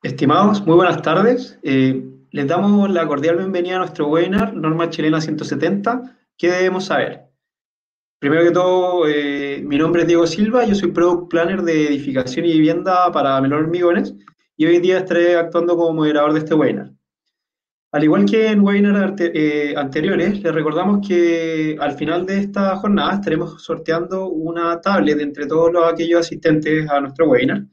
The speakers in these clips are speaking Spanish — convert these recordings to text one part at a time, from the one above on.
Estimados, muy buenas tardes. Les damos la cordial bienvenida a nuestro webinar Norma Chilena 170. ¿Qué debemos saber? Primero que todo, mi nombre es Diego Silva, yo soy Product Planner de Edificación y Vivienda para Melón Hormigones y hoy en día estaré actuando como moderador de este webinar. Al igual que en webinars anteriores, les recordamos que al final de esta jornada estaremos sorteando una tablet entre todos aquellos asistentes a nuestro webinar.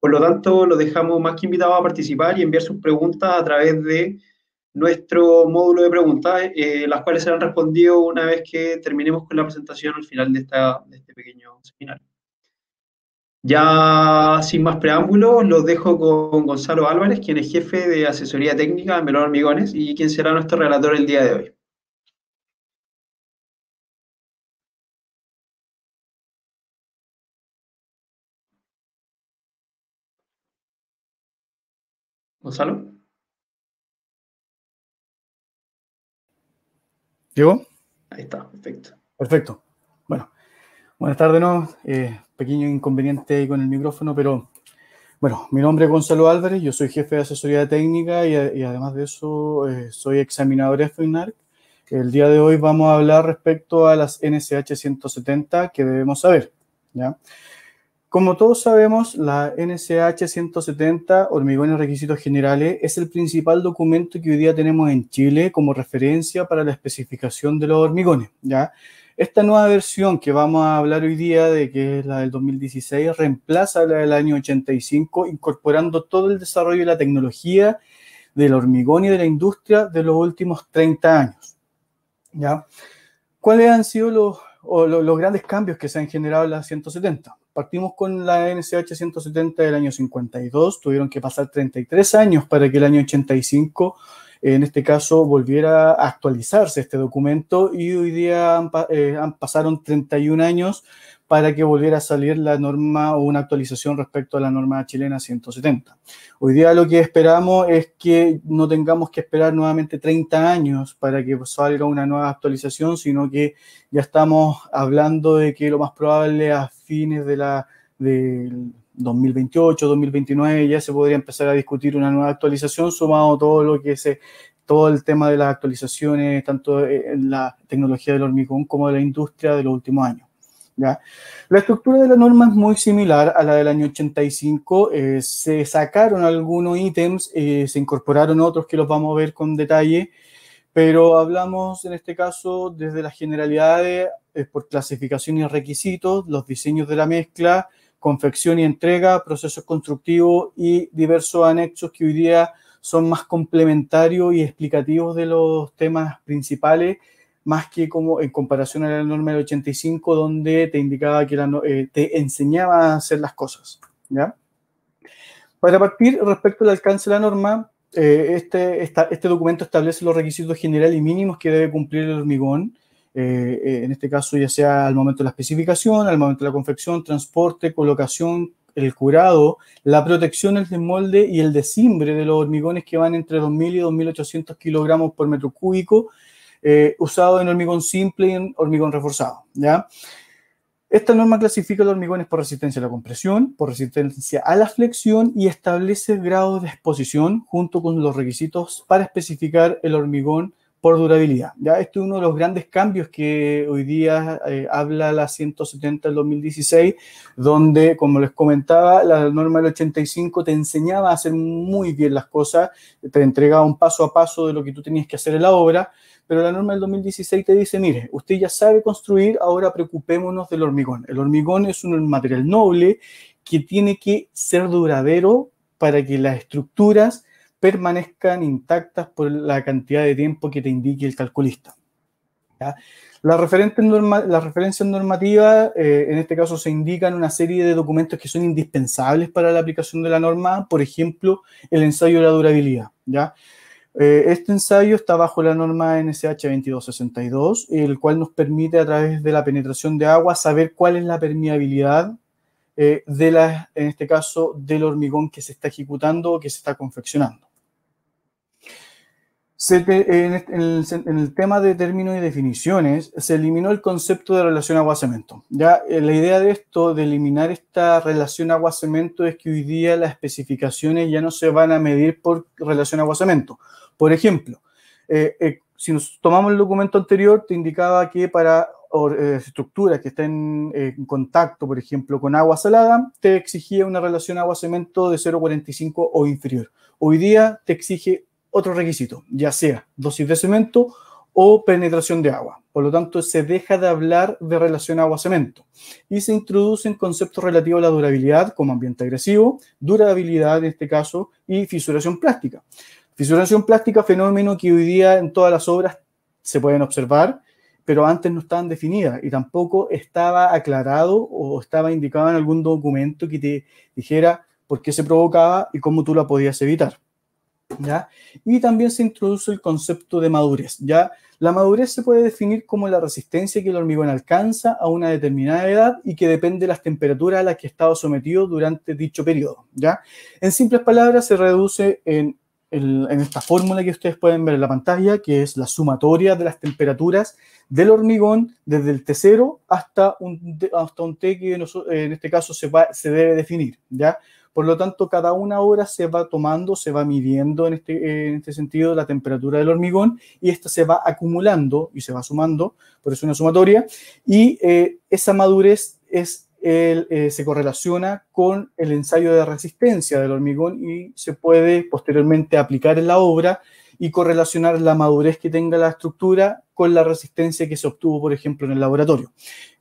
Por lo tanto, los dejamos más que invitados a participar y enviar sus preguntas a través de nuestro módulo de preguntas, las cuales serán respondidas una vez que terminemos con la presentación al final de este pequeño seminario. Ya sin más preámbulos, los dejo con Gonzalo Álvarez, quien es jefe de asesoría técnica de Melón Hormigones y quien será nuestro relator el día de hoy. Gonzalo. ¿Llegó? Ahí está, perfecto. Perfecto. Bueno, buenas tardes, ¿no? Pequeño inconveniente ahí con el micrófono, pero bueno, mi nombre es Gonzalo Álvarez, yo soy jefe de asesoría técnica y además de eso soy examinador FNARC. El día de hoy vamos a hablar respecto a las NSH 170 que debemos saber, ¿ya? Como todos sabemos, la NSH 170, Hormigones Requisitos Generales, es el principal documento que hoy día tenemos en Chile como referencia para la especificación de los hormigones, ¿ya? Esta nueva versión que vamos a hablar hoy día, de que es la del 2016, reemplaza la del año 85, incorporando todo el desarrollo y la tecnología del hormigón y de la industria de los últimos 30 años, ¿ya? ¿Cuáles han sido los grandes cambios que se han generado en la 170? Partimos con la NSH 170 del año 52, tuvieron que pasar 33 años para que el año 85, en este caso, volviera a actualizarse este documento, y hoy día pasaron 31 años para que volviera a salir la norma o una actualización respecto a la norma chilena 170. Hoy día lo que esperamos es que no tengamos que esperar nuevamente 30 años para que salga una nueva actualización, sino que ya estamos hablando de que lo más probable a fines del 2028, 2029 ya se podría empezar a discutir una nueva actualización, sumado todo el tema de las actualizaciones, tanto en la tecnología del hormigón como de la industria de los últimos años, ¿ya? La estructura de la norma es muy similar a la del año 85, se sacaron algunos ítems, se incorporaron otros que los vamos a ver con detalle, pero hablamos en este caso desde las generalidades por clasificación y requisitos, los diseños de la mezcla, confección y entrega, procesos constructivos y diversos anexos que hoy día son más complementarios y explicativos de los temas principales, más que como en comparación a la norma del 85, donde te indicaba que te enseñaba a hacer las cosas, ¿ya? Para partir, respecto al alcance de la norma, este documento establece los requisitos generales y mínimos que debe cumplir el hormigón, en este caso ya sea al momento de la especificación, al momento de la confección, transporte, colocación, el curado, la protección, el desmolde y el desimbre de los hormigones que van entre 2.000 y 2.800 kilogramos por metro cúbico, usado en hormigón simple y en hormigón reforzado, ¿ya? Esta norma clasifica los hormigones por resistencia a la compresión, por resistencia a la flexión y establece grados de exposición junto con los requisitos para especificar el hormigón por durabilidad. Ya, este es uno de los grandes cambios que hoy día habla la 170 del 2016, donde, como les comentaba, la norma del 85 te enseñaba a hacer muy bien las cosas, te entregaba un paso a paso de lo que tú tenías que hacer en la obra, pero la norma del 2016 te dice, mire, usted ya sabe construir, ahora preocupémonos del hormigón. El hormigón es un material noble que tiene que ser duradero para que las estructuras permanezcan intactas por la cantidad de tiempo que te indique el calculista, ¿ya? Las referencias normativas, en este caso, se indican una serie de documentos que son indispensables para la aplicación de la norma, por ejemplo, el ensayo de la durabilidad, ¿ya? Este ensayo está bajo la norma NSH 2262, el cual nos permite, a través de la penetración de agua, saber cuál es la permeabilidad en este caso, del hormigón que se está ejecutando o que se está confeccionando. En el tema de términos y definiciones, se eliminó el concepto de relación agua-cemento. Ya, la idea de esto, de eliminar esta relación agua-cemento, es que hoy día las especificaciones ya no se van a medir por relación agua-cemento. Por ejemplo, si nos tomamos el documento anterior, te indicaba que para estructuras que estén en contacto, por ejemplo, con agua salada, te exigía una relación agua-cemento de 0,45 o inferior. Hoy día te exige otro requisito, ya sea dosis de cemento o penetración de agua. Por lo tanto, se deja de hablar de relación agua-cemento y se introducen conceptos relativos a la durabilidad, como ambiente agresivo, durabilidad en este caso, y fisuración plástica. Fisuración plástica, fenómeno que hoy día en todas las obras se pueden observar, pero antes no estaban definidas y tampoco estaba aclarado o estaba indicado en algún documento que te dijera por qué se provocaba y cómo tú la podías evitar. ¿Ya? Y también se introduce el concepto de madurez. ¿Ya? La madurez se puede definir como la resistencia que el hormigón alcanza a una determinada edad y que depende de las temperaturas a las que ha estado sometido durante dicho periodo. ¿Ya? En simples palabras, se reduce en esta fórmula que ustedes pueden ver en la pantalla, que es la sumatoria de las temperaturas del hormigón desde el T0 hasta un T que en este caso se debe definir. ¿Ya? Por lo tanto, cada una hora se va tomando, se va midiendo en este sentido la temperatura del hormigón y esta se va acumulando y se va sumando, por eso una sumatoria, y esa madurez se correlaciona con el ensayo de resistencia del hormigón y se puede posteriormente aplicar en la obra y correlacionar la madurez que tenga la estructura con la resistencia que se obtuvo, por ejemplo, en el laboratorio.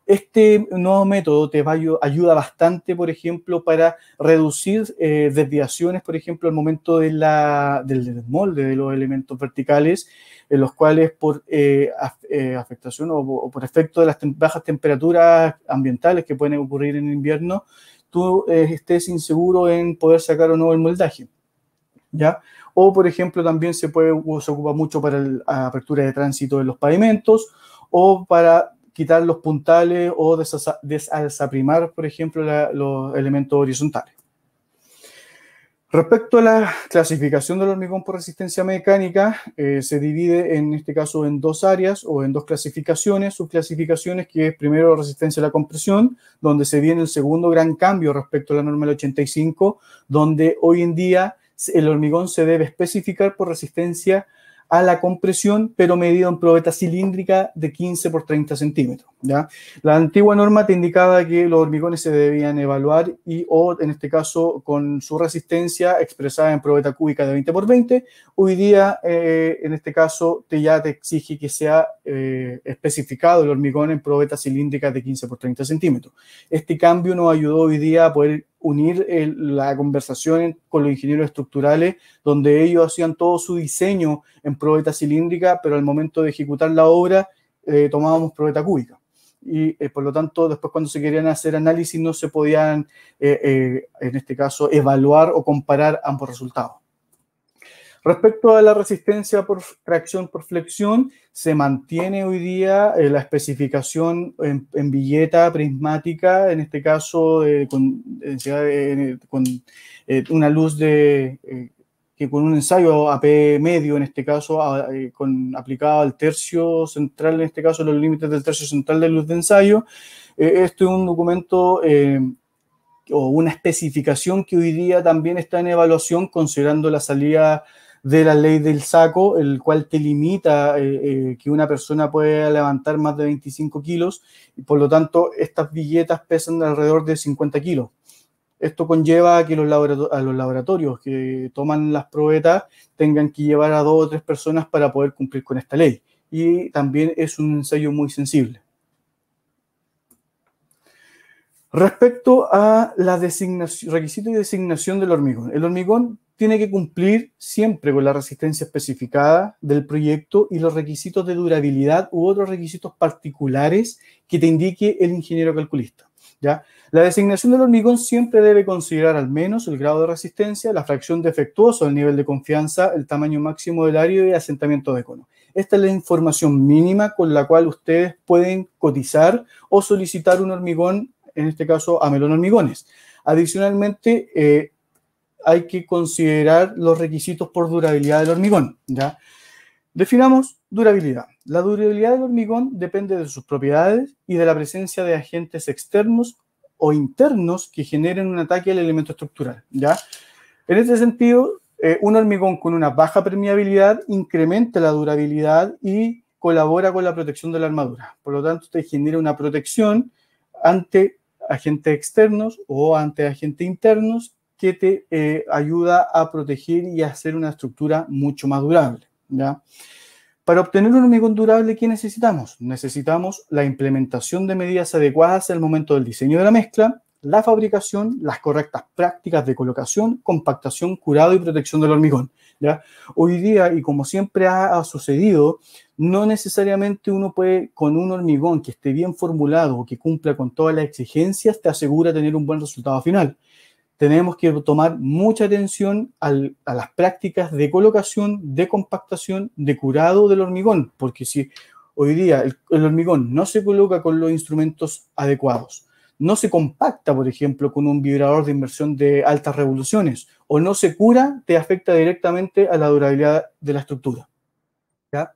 Este nuevo método te ayuda bastante, por ejemplo, para reducir desviaciones, por ejemplo, al momento del desmolde de los elementos verticales, en los cuales por afectación o por efecto de las bajas temperaturas ambientales que pueden ocurrir en invierno, tú estés inseguro en poder sacar o no el moldaje. ¿Ya? O, por ejemplo, también se ocupa mucho para la apertura de tránsito de los pavimentos o para quitar los puntales o desaprimar, por ejemplo, los elementos horizontales. Respecto a la clasificación del hormigón por resistencia mecánica, se divide en este caso en dos áreas o en dos clasificaciones, subclasificaciones, que es primero resistencia a la compresión, donde se viene el segundo gran cambio respecto a la norma del 85, donde hoy en día el hormigón se debe especificar por resistencia a la compresión, pero medido en probeta cilíndrica de 15 por 30 centímetros. ¿Ya? La antigua norma te indicaba que los hormigones se debían evaluar o, en este caso, con su resistencia expresada en probeta cúbica de 20 por 20. Hoy día, en este caso, ya te exige que sea especificado el hormigón en probeta cilíndrica de 15 por 30 centímetros. Este cambio nos ayudó hoy día a poder unir la conversación con los ingenieros estructurales, donde ellos hacían todo su diseño en probeta cilíndrica, pero al momento de ejecutar la obra tomábamos probeta cúbica. Y por lo tanto, después cuando se querían hacer análisis no se podían, en este caso, evaluar o comparar ambos resultados. Respecto a la resistencia por tracción por flexión, se mantiene hoy día la especificación en villeta prismática, en este caso con una luz que con un ensayo AP medio, en este caso, aplicado al tercio central, en este caso los límites del tercio central de luz de ensayo. Esto es un documento o una especificación que hoy día también está en evaluación, considerando la salida de la ley del saco, el cual te limita que una persona pueda levantar más de 25 kilos, y por lo tanto estas billetas pesan alrededor de 50 kilos. Esto conlleva a que los laboratorios que toman las probetas tengan que llevar a 2 o 3 personas para poder cumplir con esta ley. Y también es un ensayo muy sensible. Respecto a la requisito y designación del hormigón. El hormigón tiene que cumplir siempre con la resistencia especificada del proyecto y los requisitos de durabilidad u otros requisitos particulares que te indique el ingeniero calculista. ¿Ya? La designación del hormigón siempre debe considerar al menos el grado de resistencia, la fracción defectuosa, el nivel de confianza, el tamaño máximo del área y asentamiento de cono. Esta es la información mínima con la cual ustedes pueden cotizar o solicitar un hormigón, en este caso a Melón Hormigones. Adicionalmente, hay que considerar los requisitos por durabilidad del hormigón, ¿ya? Definamos durabilidad. La durabilidad del hormigón depende de sus propiedades y de la presencia de agentes externos o internos que generen un ataque al elemento estructural, ¿ya? En este sentido, un hormigón con una baja permeabilidad incrementa la durabilidad y colabora con la protección de la armadura. Por lo tanto, te genera una protección ante agentes externos o ante agentes internos que te ayuda a proteger y a hacer una estructura mucho más durable, ¿ya? Para obtener un hormigón durable, ¿qué necesitamos? Necesitamos la implementación de medidas adecuadas al momento del diseño de la mezcla, la fabricación, las correctas prácticas de colocación, compactación, curado y protección del hormigón, ¿ya? Hoy día, y como siempre ha sucedido, no necesariamente uno puede, con un hormigón que esté bien formulado o que cumpla con todas las exigencias, te asegura tener un buen resultado final. Tenemos que tomar mucha atención a las prácticas de colocación, de compactación, de curado del hormigón, porque si hoy día el hormigón no se coloca con los instrumentos adecuados, no se compacta, por ejemplo, con un vibrador de inmersión de altas revoluciones, o no se cura, te afecta directamente a la durabilidad de la estructura, ¿ya?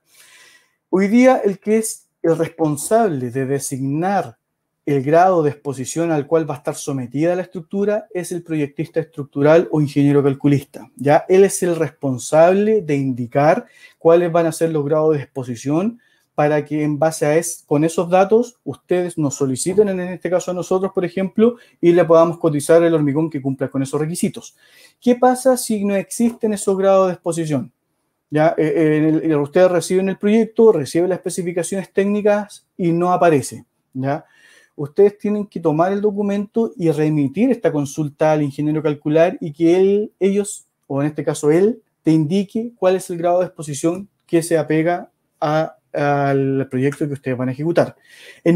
Hoy día el que es el responsable de designar el grado de exposición al cual va a estar sometida la estructura es el proyectista estructural o ingeniero calculista, ¿ya? Él es el responsable de indicar cuáles van a ser los grados de exposición para que en base a con esos datos ustedes nos soliciten, en este caso a nosotros, por ejemplo, y le podamos cotizar el hormigón que cumpla con esos requisitos. ¿Qué pasa si no existen esos grados de exposición? ¿Ya? Ustedes reciben el proyecto, reciben las especificaciones técnicas y no aparece, ¿ya? Ustedes tienen que tomar el documento y remitir esta consulta al ingeniero calcular y que ellos, o en este caso él, te indique cuál es el grado de exposición que se apega al proyecto que ustedes van a ejecutar. De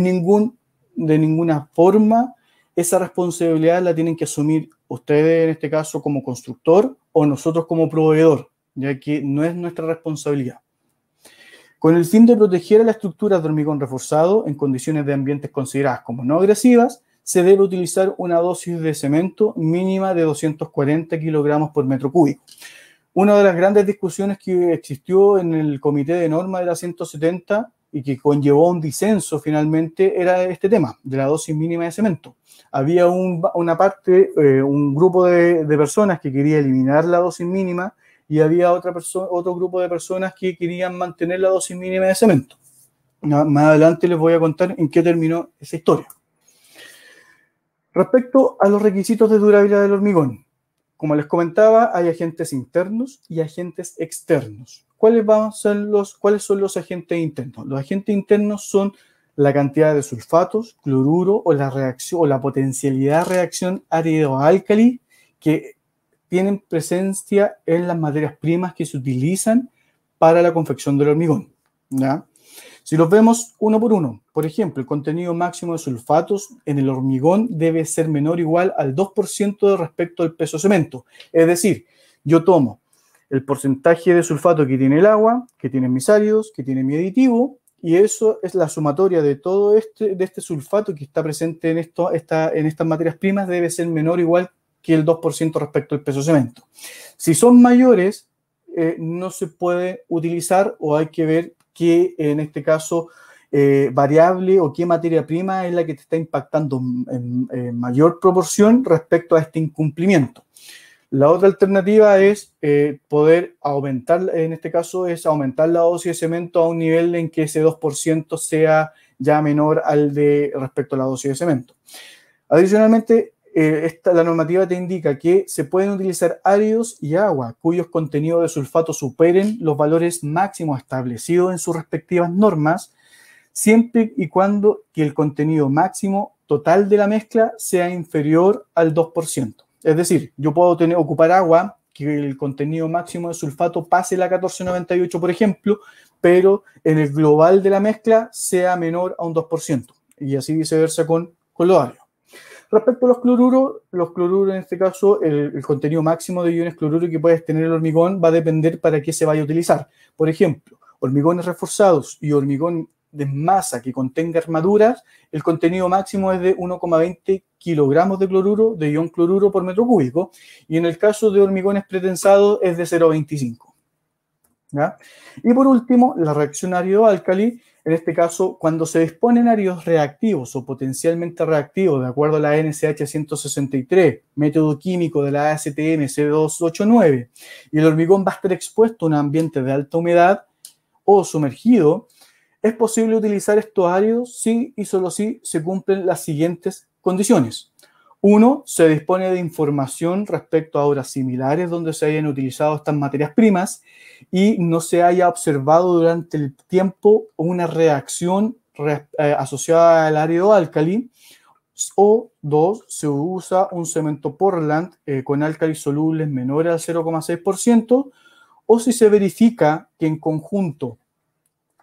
ninguna forma, esa responsabilidad la tienen que asumir ustedes, en este caso, como constructor o nosotros como proveedor, ya que no es nuestra responsabilidad. Con el fin de proteger a la estructura de hormigón reforzado en condiciones de ambientes consideradas como no agresivas, se debe utilizar una dosis de cemento mínima de 240 kilogramos por metro cúbico. Una de las grandes discusiones que existió en el comité de norma de la 170 y que conllevó un disenso finalmente era este tema, de la dosis mínima de cemento. Había un grupo de personas que quería eliminar la dosis mínima y había otro grupo de personas que querían mantener la dosis mínima de cemento. Más adelante les voy a contar en qué terminó esa historia. Respecto a los requisitos de durabilidad del hormigón, como les comentaba, hay agentes internos y agentes externos. ¿Cuáles son los agentes internos? Los agentes internos son la cantidad de sulfatos, cloruro o la reacción o la potencialidad de reacción ácido-álcali que tienen presencia en las materias primas que se utilizan para la confección del hormigón, ¿ya? Si los vemos uno por uno, por ejemplo, el contenido máximo de sulfatos en el hormigón debe ser menor o igual al 2% respecto al peso de cemento. Es decir, yo tomo el porcentaje de sulfato que tiene el agua, que tiene mis áridos, que tiene mi aditivo, y eso es la sumatoria de todo este sulfato que está presente en estas materias primas, debe ser menor o igual que el 2% respecto al peso de cemento. Si son mayores, no se puede utilizar o hay que ver qué, en este caso, variable o qué materia prima es la que te está impactando en mayor proporción respecto a este incumplimiento. La otra alternativa es poder aumentar, en este caso, es aumentar la dosis de cemento a un nivel en que ese 2% sea ya menor al de respecto a la dosis de cemento. Adicionalmente, la normativa te indica que se pueden utilizar áridos y agua cuyos contenidos de sulfato superen los valores máximos establecidos en sus respectivas normas, siempre y cuando que el contenido máximo total de la mezcla sea inferior al 2%. Es decir, yo puedo ocupar agua que el contenido máximo de sulfato pase la 1498, por ejemplo, pero en el global de la mezcla sea menor a un 2%, y así viceversa con los áridos. Respecto a los cloruros en este caso, el contenido máximo de iones cloruro que puedes tener el hormigón va a depender para qué se vaya a utilizar. Por ejemplo, hormigones reforzados y hormigón de masa que contenga armaduras, el contenido máximo es de 1,20 kilogramos de cloruro, de ion cloruro por metro cúbico, y en el caso de hormigones pretensados es de 0,25. ¿ya? Y por último, la reacción ácido-álcali, en este caso, cuando se disponen áridos reactivos o potencialmente reactivos, de acuerdo a la NCH 163, método químico de la ASTM C289, y el hormigón va a estar expuesto a un ambiente de alta humedad o sumergido, es posible utilizar estos áridos si y solo si se cumplen las siguientes condiciones. Uno, se dispone de información respecto a obras similares donde se hayan utilizado estas materias primas y no se haya observado durante el tiempo una reacción asociada al árido álcali. O dos, se usa un cemento Portland con álcalis solubles menores al 0,6%, o si se verifica que en conjunto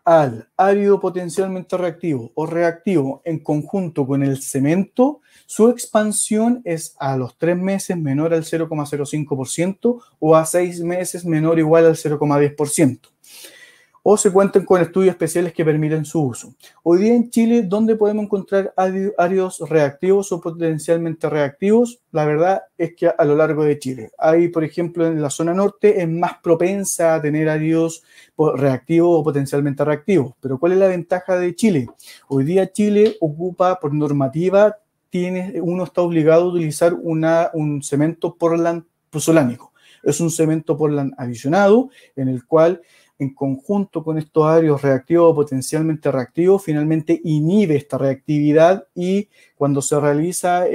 al árido potencialmente reactivo o reactivo en conjunto con el cemento, su expansión es a los 3 meses menor al 0,05% o a 6 meses menor o igual al 0,10%. O se cuentan con estudios especiales que permiten su uso. Hoy día en Chile, ¿dónde podemos encontrar áridos reactivos o potencialmente reactivos? La verdad es que a lo largo de Chile. Hay, por ejemplo, en la zona norte es más propensa a tener áridos reactivos o potencialmente reactivos. Pero ¿cuál es la ventaja de Chile? Hoy día Chile ocupa, por normativa, uno está obligado a utilizar un cemento Portland puzolánico. Es un cemento Portland adicionado en el cual, en conjunto con estos áridos reactivos o potencialmente reactivos, finalmente inhibe esta reactividad, y cuando se realiza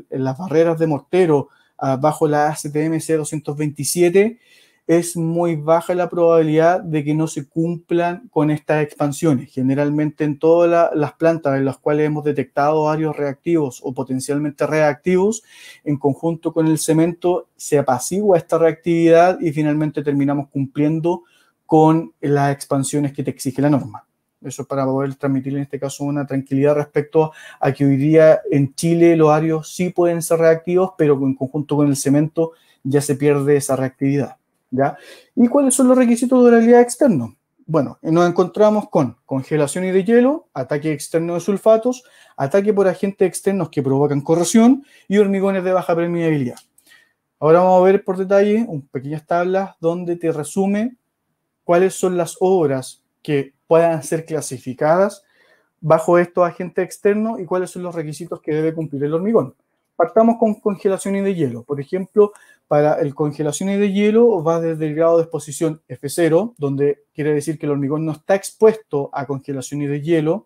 las barreras de mortero bajo la ASTM C227, es muy baja la probabilidad de que no se cumplan con estas expansiones. Generalmente en todas las plantas en las cuales hemos detectado áridos reactivos o potencialmente reactivos, en conjunto con el cemento se apacigua esta reactividad y finalmente terminamos cumpliendo con las expansiones que te exige la norma. Eso es para poder transmitir en este caso una tranquilidad respecto a que hoy día en Chile los áridos sí pueden ser reactivos, pero en conjunto con el cemento ya se pierde esa reactividad, ¿ya? ¿Y cuáles son los requisitos de durabilidad externos? Bueno, nos encontramos con congelación y de hielo, ataque externo de sulfatos, ataque por agentes externos que provocan corrosión y hormigones de baja permeabilidad. Ahora vamos a ver por detalle pequeñas tablas donde te resume cuáles son las obras que puedan ser clasificadas bajo estos agentes externos y cuáles son los requisitos que debe cumplir el hormigón. Partamos con congelación y de hielo. Por ejemplo, para el congelación y de hielo va desde el grado de exposición F0, donde quiere decir que el hormigón no está expuesto a congelación y de hielo,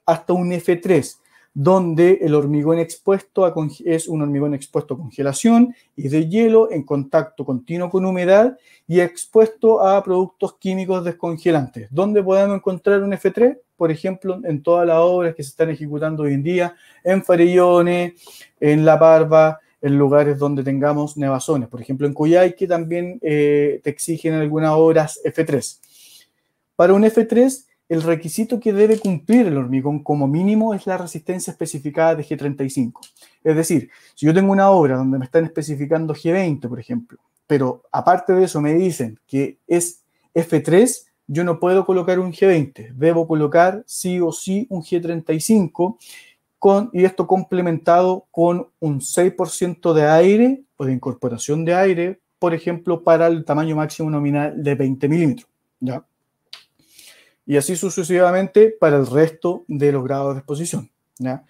hasta un F3, donde el hormigón expuesto es un hormigón expuesto a congelación y de hielo en contacto continuo con humedad y expuesto a productos químicos descongelantes. ¿Dónde podemos encontrar un F3? Por ejemplo, en todas las obras que se están ejecutando hoy en día, en Farellones, en La Parva, en lugares donde tengamos nevazones. Por ejemplo, en Coyhaique también te exigen algunas obras F3. Para un F3, el requisito que debe cumplir el hormigón como mínimo es la resistencia especificada de G35. Es decir, si yo tengo una obra donde me están especificando G20, por ejemplo, pero aparte de eso me dicen que es F3, yo no puedo colocar un G20. Debo colocar sí o sí un G35, y esto complementado con un 6% de aire o de incorporación de aire, por ejemplo, para el tamaño máximo nominal de 20 milímetros, ¿ya? Y así sucesivamente para el resto de los grados de exposición, ¿ya?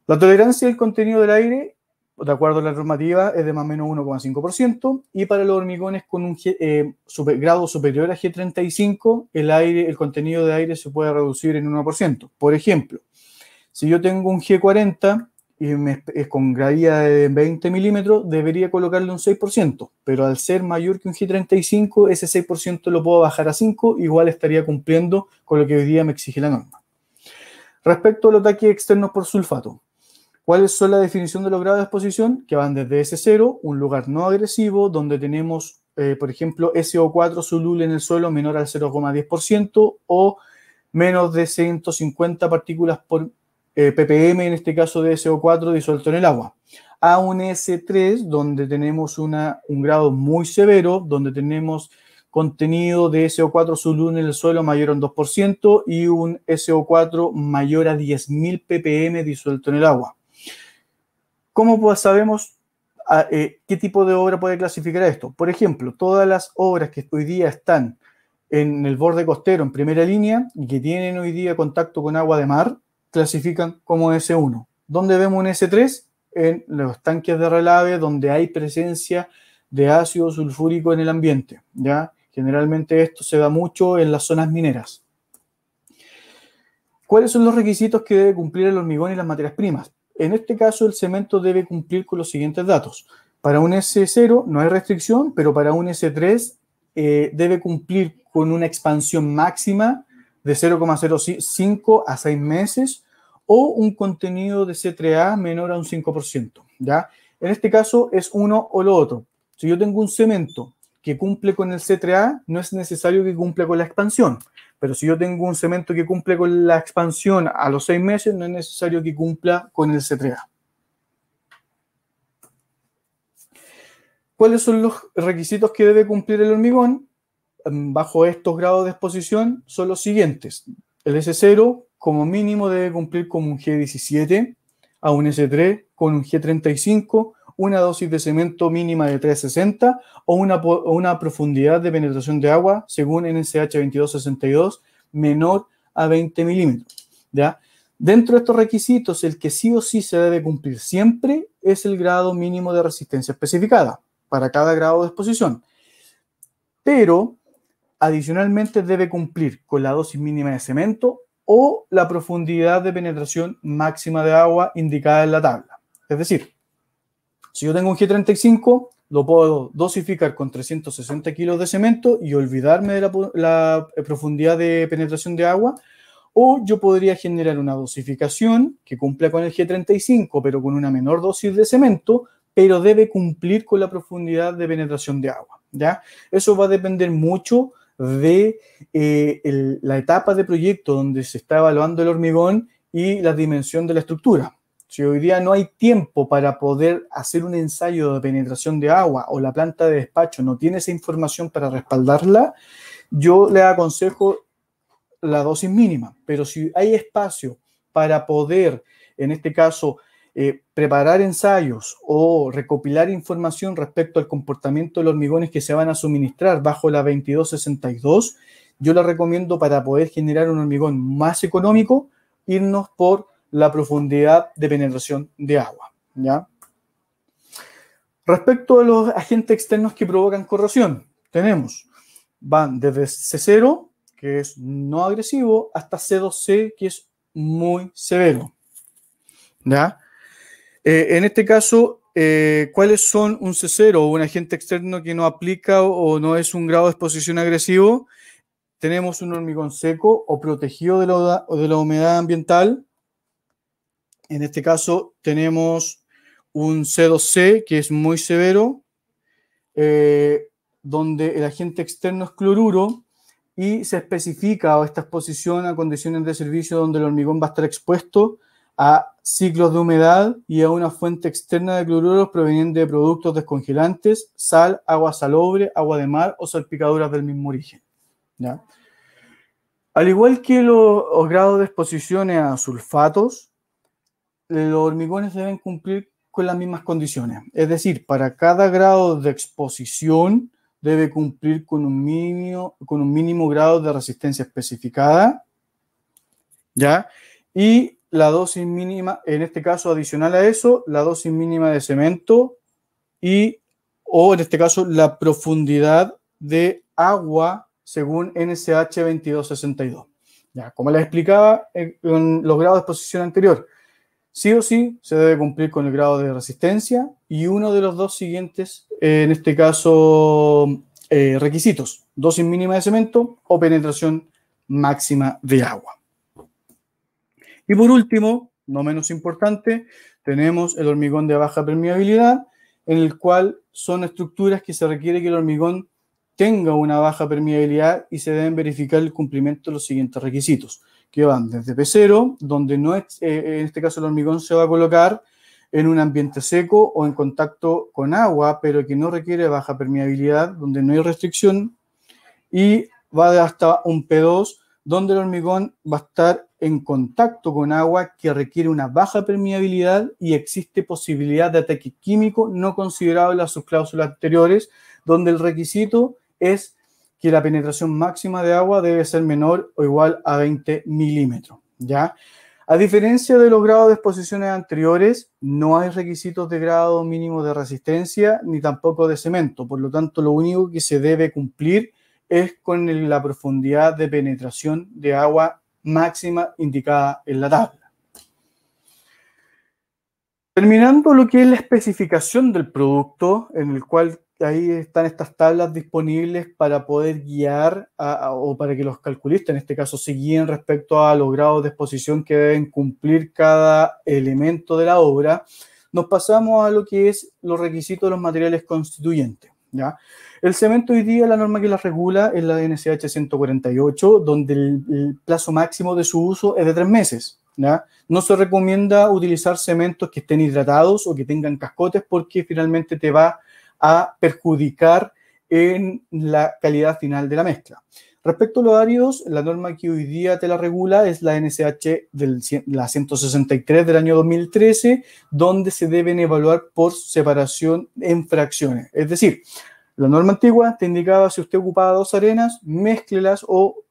La tolerancia del contenido del aire, de acuerdo a la normativa, es de más o menos 1,5%, y para los hormigones con un grado superior a G35, el contenido de aire se puede reducir en 1%. Por ejemplo, si yo tengo un G40 y es con gravilla de 20 milímetros, debería colocarle un 6%, pero al ser mayor que un G35, ese 6% lo puedo bajar a 5%, igual estaría cumpliendo con lo que hoy día me exige la norma. Respecto al ataque externo por sulfato, ¿cuáles son la definición de los grados de exposición? Que van desde S0, un lugar no agresivo, donde tenemos, por ejemplo, SO4 soluble en el suelo menor al 0,10% o menos de 150 partículas por ppm, en este caso de SO4 disuelto en el agua, a un S3 donde tenemos un grado muy severo, donde tenemos contenido de SO4 soluble en el suelo mayor a un 2% y un SO4 mayor a 10.000 ppm disuelto en el agua. ¿Cómo pues sabemos ¿Qué tipo de obra puede clasificar esto? Por ejemplo, todas las obras que hoy día están en el borde costero en primera línea y que tienen hoy día contacto con agua de mar, clasifican como S1. ¿Dónde vemos un S3? En los tanques de relave donde hay presencia de ácido sulfúrico en el ambiente, ¿ya? Generalmente esto se da mucho en las zonas mineras. ¿Cuáles son los requisitos que debe cumplir el hormigón y las materias primas? En este caso, el cemento debe cumplir con los siguientes datos. Para un S0 no hay restricción, pero para un S3 debe cumplir con una expansión máxima de 0,05 a 6 meses o un contenido de C3A menor a un 5%, ¿ya? En este caso es uno o lo otro. Si yo tengo un cemento que cumple con el C3A, no es necesario que cumpla con la expansión. Pero si yo tengo un cemento que cumple con la expansión a los 6 meses, no es necesario que cumpla con el C3A. ¿Cuáles son los requisitos que debe cumplir el hormigón? Bajo estos grados de exposición son los siguientes. El S0 como mínimo debe cumplir con un G17, a un S3 con un G35, una dosis de cemento mínima de 360 o una profundidad de penetración de agua según NSH 2262 menor a 20 milímetros, ¿ya? Dentro de estos requisitos, el que sí o sí se debe cumplir siempre es el grado mínimo de resistencia especificada para cada grado de exposición. Pero adicionalmente debe cumplir con la dosis mínima de cemento o la profundidad de penetración máxima de agua indicada en la tabla. Es decir, si yo tengo un G35, lo puedo dosificar con 360 kilos de cemento y olvidarme de la profundidad de penetración de agua, o yo podría generar una dosificación que cumpla con el G35, pero con una menor dosis de cemento, pero debe cumplir con la profundidad de penetración de agua, ¿ya? Eso va a depender mucho de la etapa de proyecto donde se está evaluando el hormigón y la dimensión de la estructura. Si hoy día no hay tiempo para poder hacer un ensayo de penetración de agua o la planta de despacho no tiene esa información para respaldarla, yo le aconsejo la dosis mínima. Pero si hay espacio para poder, en este caso, preparar ensayos o recopilar información respecto al comportamiento de los hormigones que se van a suministrar bajo la 2262, yo le recomiendo para poder generar un hormigón más económico, irnos por la profundidad de penetración de agua, ¿ya? Respecto a los agentes externos que provocan corrosión, van desde C0, que es no agresivo, hasta C2C, que es muy severo, ¿ya? En este caso, ¿cuáles son un C0 o un agente externo que no aplica o no es un grado de exposición agresivo? Tenemos un hormigón seco o protegido de la humedad ambiental. En este caso tenemos un C2C que es muy severo, donde el agente externo es cloruro y se especifica esta exposición a condiciones de servicio donde el hormigón va a estar expuesto a ciclos de humedad y a una fuente externa de cloruros proveniente de productos descongelantes, sal, agua salobre, agua de mar o salpicaduras del mismo origen, ¿ya? Al igual que los grados de exposición a sulfatos, los hormigones deben cumplir con las mismas condiciones. Es decir, para cada grado de exposición debe cumplir con un mínimo grado de resistencia especificada, ¿ya? Y la dosis mínima, en este caso adicional a eso, la dosis mínima de cemento o en este caso la profundidad de agua según NSH 2262. Ya, como les explicaba en los grados de exposición anterior, sí o sí se debe cumplir con el grado de resistencia y uno de los dos siguientes, en este caso, requisitos: dosis mínima de cemento o penetración máxima de agua. Y por último, no menos importante, tenemos el hormigón de baja permeabilidad, en el cual son estructuras que se requiere que el hormigón tenga una baja permeabilidad y se deben verificar el cumplimiento de los siguientes requisitos, que van desde P0, donde no es, en este caso el hormigón se va a colocar en un ambiente seco o en contacto con agua, pero que no requiere baja permeabilidad, donde no hay restricción, y va hasta un P2, donde el hormigón va a estar en contacto con agua que requiere una baja permeabilidad y existe posibilidad de ataque químico no considerado en las subcláusulas anteriores, donde el requisito es que la penetración máxima de agua debe ser menor o igual a 20 milímetros, ¿ya? A diferencia de los grados de exposiciones anteriores, no hay requisitos de grado mínimo de resistencia ni tampoco de cemento. Por lo tanto, lo único que se debe cumplir es con la profundidad de penetración de agua máxima indicada en la tabla. Terminando lo que es la especificación del producto, en el cual ahí están estas tablas disponibles para poder guiar o para que los calculistas, en este caso, se guíen respecto a los grados de exposición que deben cumplir cada elemento de la obra. Nos pasamos a lo que es los requisitos de los materiales constituyentes, ¿ya? El cemento hoy día, la norma que la regula es la NSH 148, donde el plazo máximo de su uso es de 3 meses, ¿ya? No se recomienda utilizar cementos que estén hidratados o que tengan cascotes porque finalmente te va a perjudicar en la calidad final de la mezcla. Respecto a los áridos, la norma que hoy día te la regula es la NSH la 163 del año 2013, donde se deben evaluar por separación en fracciones. Es decir, la norma antigua te indicaba si usted ocupaba 2 arenas, mézclelas o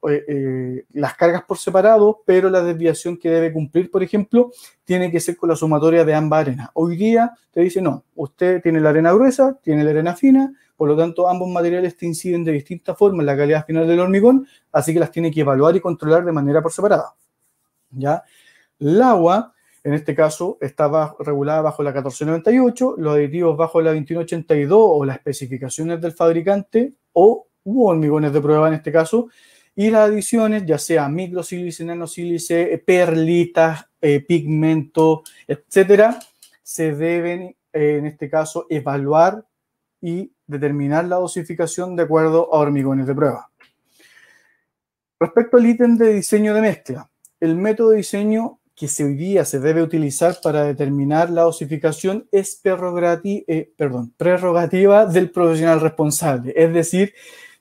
las cargas por separado, pero la desviación que debe cumplir, por ejemplo, tiene que ser con la sumatoria de ambas arenas. Hoy día te dice no, usted tiene la arena gruesa, tiene la arena fina, por lo tanto ambos materiales te inciden de distinta forma en la calidad final del hormigón, así que las tiene que evaluar y controlar de manera por separada, ¿ya? El agua, en este caso, está regulada bajo la 1498, los aditivos bajo la 2182 o las especificaciones del fabricante o hormigones de prueba en este caso, y las adiciones, ya sea microsílice, nanosílice, perlitas, pigmento, etcétera, se deben, en este caso, evaluar y determinar la dosificación de acuerdo a hormigones de prueba. Respecto al ítem de diseño de mezcla, el método de diseño que hoy día se debe utilizar para determinar la dosificación es prerrogativa del profesional responsable. Es decir,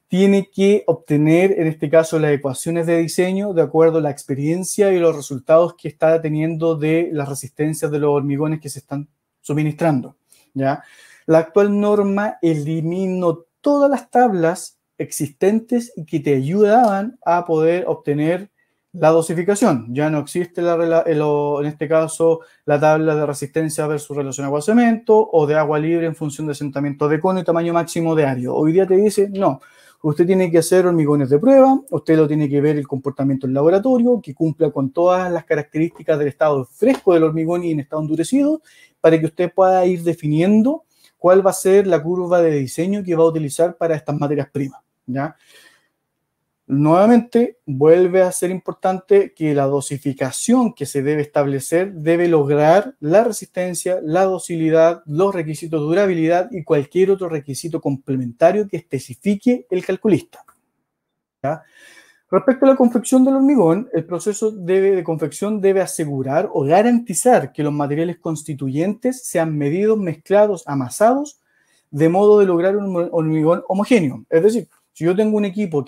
tiene que obtener, en este caso, las ecuaciones de diseño de acuerdo a la experiencia y los resultados que está teniendo de las resistencias de los hormigones que se están suministrando, ¿ya? La actual norma eliminó todas las tablas existentes y que te ayudaban a poder obtener la dosificación. Ya no existe en este caso la tabla de resistencia versus relación agua-cemento o de agua libre en función de asentamiento de cono y tamaño máximo de árido. Hoy día te dice, no, usted tiene que hacer hormigones de prueba, usted lo tiene que ver el comportamiento en laboratorio, que cumpla con todas las características del estado fresco del hormigón y en estado endurecido, para que usted pueda ir definiendo cuál va a ser la curva de diseño que va a utilizar para estas materias primas, ¿ya? Nuevamente, vuelve a ser importante que la dosificación que se debe establecer debe lograr la resistencia, la docilidad, los requisitos de durabilidad y cualquier otro requisito complementario que especifique el calculista, ¿ya? Respecto a la confección del hormigón, el proceso de confección debe asegurar o garantizar que los materiales constituyentes sean medidos, mezclados, amasados, de modo de lograr un hormigón homogéneo. Es decir, si yo tengo un equipo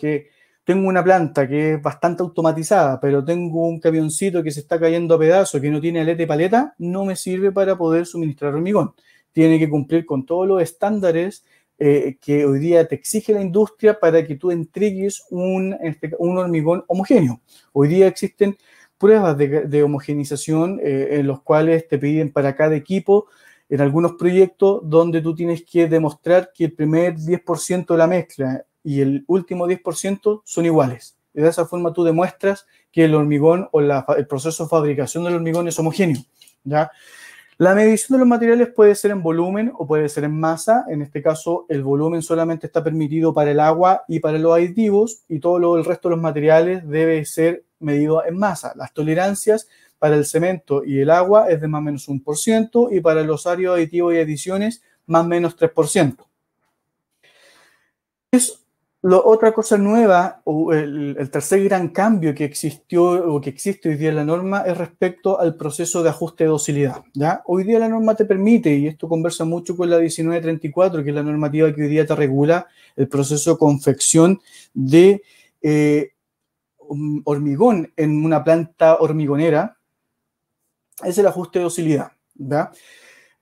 tengo una planta que es bastante automatizada, pero tengo un camioncito que se está cayendo a pedazos, que no tiene aleta y paleta, no me sirve para poder suministrar hormigón. Tiene que cumplir con todos los estándares que hoy día te exige la industria para que tú entregues un hormigón homogéneo. Hoy día existen pruebas de homogenización en los cuales te piden para cada equipo, en algunos proyectos, donde tú tienes que demostrar que el primer 10% de la mezcla y el último 10% son iguales. Y de esa forma tú demuestras que el hormigón o el proceso de fabricación del hormigón es homogéneo, ¿ya? La medición de los materiales puede ser en volumen o puede ser en masa. En este caso, el volumen solamente está permitido para el agua y para los aditivos, y todo el resto de los materiales debe ser medido en masa. Las tolerancias para el cemento y el agua es de más o menos 1%, y para los áridos, aditivos y adiciones, más o menos 3%. Otra cosa nueva, o el tercer gran cambio que existió o que existe hoy día en la norma es respecto al proceso de ajuste de docilidad, ¿ya? Hoy día la norma te permite, y esto conversa mucho con la 1934, que es la normativa que hoy día te regula el proceso de confección de hormigón en una planta hormigonera es el ajuste de docilidad, ¿verdad?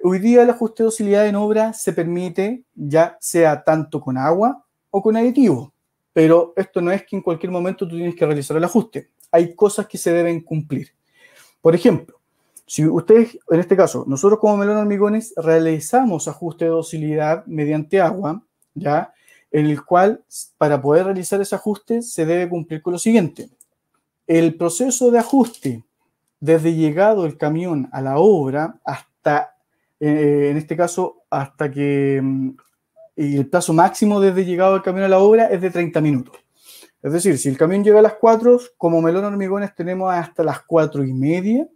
Hoy día el ajuste de docilidad en obra se permite ya sea tanto con agua o con aditivo, pero esto no es que en cualquier momento tú tienes que realizar el ajuste. Hay cosas que se deben cumplir. Por ejemplo, si ustedes, en este caso, nosotros como Melón Hormigones realizamos ajuste de docilidad mediante agua, ¿ya? En el cual, para poder realizar ese ajuste, se debe cumplir con lo siguiente. El proceso de ajuste desde llegado el camión a la obra hasta, en este caso, hasta que y el plazo máximo desde llegado el camión a la obra es de 30 minutos. Es decir, si el camión llega a las 4, como Melón Hormigones tenemos hasta las 4:30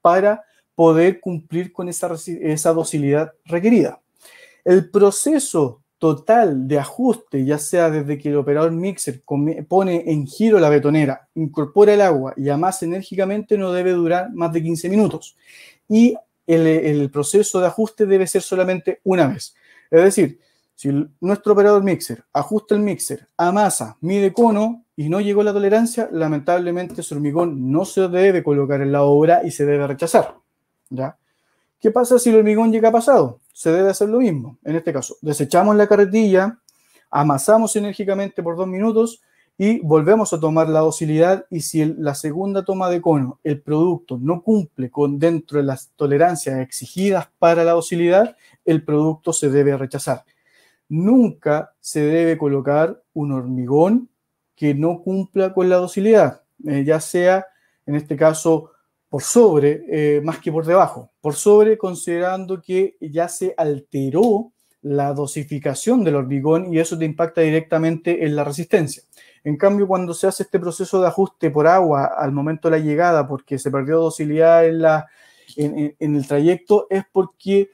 para poder cumplir con esa docilidad requerida. El proceso total de ajuste, ya sea desde que el operador mixer pone en giro la betonera, incorpora el agua y amasa enérgicamente, no debe durar más de 15 minutos. Y el proceso de ajuste debe ser solamente una vez. Es decir, si nuestro operador mixer ajusta el mixer, amasa, mide cono y no llegó la tolerancia, lamentablemente ese hormigón no se debe colocar en la obra y se debe rechazar, ¿ya? ¿Qué pasa si el hormigón llega pasado? Se debe hacer lo mismo. En este caso, desechamos la carretilla, amasamos enérgicamente por 2 minutos y volvemos a tomar la docilidad. Y si la segunda toma de cono, el producto no cumple con dentro de las tolerancias exigidas para la docilidad, el producto se debe rechazar. Nunca se debe colocar un hormigón que no cumpla con la docilidad, ya sea, en este caso, por sobre, más que por debajo. Por sobre, considerando que ya se alteró la dosificación del hormigón y eso te impacta directamente en la resistencia. En cambio, cuando se hace este proceso de ajuste por agua al momento de la llegada, porque se perdió docilidad en el trayecto, es porque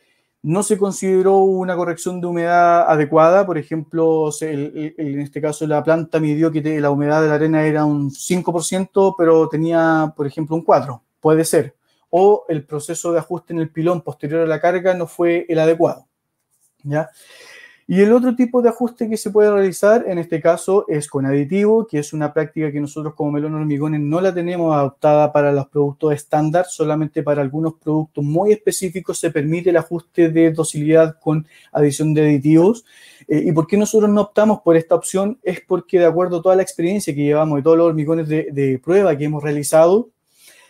no se consideró una corrección de humedad adecuada. Por ejemplo, en este caso la planta midió que la humedad de la arena era un 5%, pero tenía, por ejemplo, un 4%. Puede ser. O el proceso de ajuste en el pilón posterior a la carga no fue el adecuado, ¿ya? Y el otro tipo de ajuste que se puede realizar en este caso es con aditivo, que es una práctica que nosotros como Melón Hormigones no la tenemos adoptada para los productos estándar, solamente para algunos productos muy específicos se permite el ajuste de docilidad con adición de aditivos. ¿Y por qué nosotros no optamos por esta opción? Es porque de acuerdo a toda la experiencia que llevamos y todos los hormigones de prueba que hemos realizado,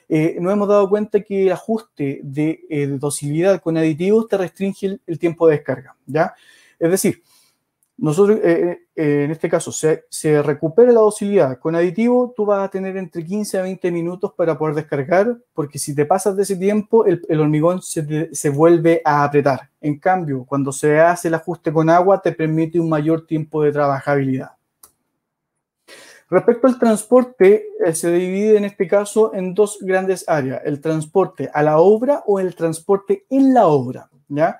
nos hemos dado cuenta que el ajuste de docilidad con aditivos te restringe el tiempo de descarga, ¿ya? Es decir, nosotros en este caso se recupera la docilidad con aditivo, tú vas a tener entre 15 a 20 minutos para poder descargar, porque si te pasas de ese tiempo, el hormigón se vuelve a apretar. En cambio, cuando se hace el ajuste con agua, te permite un mayor tiempo de trabajabilidad. Respecto al transporte, se divide en este caso en dos grandes áreas, el transporte a la obra o el transporte en la obra, ¿ya?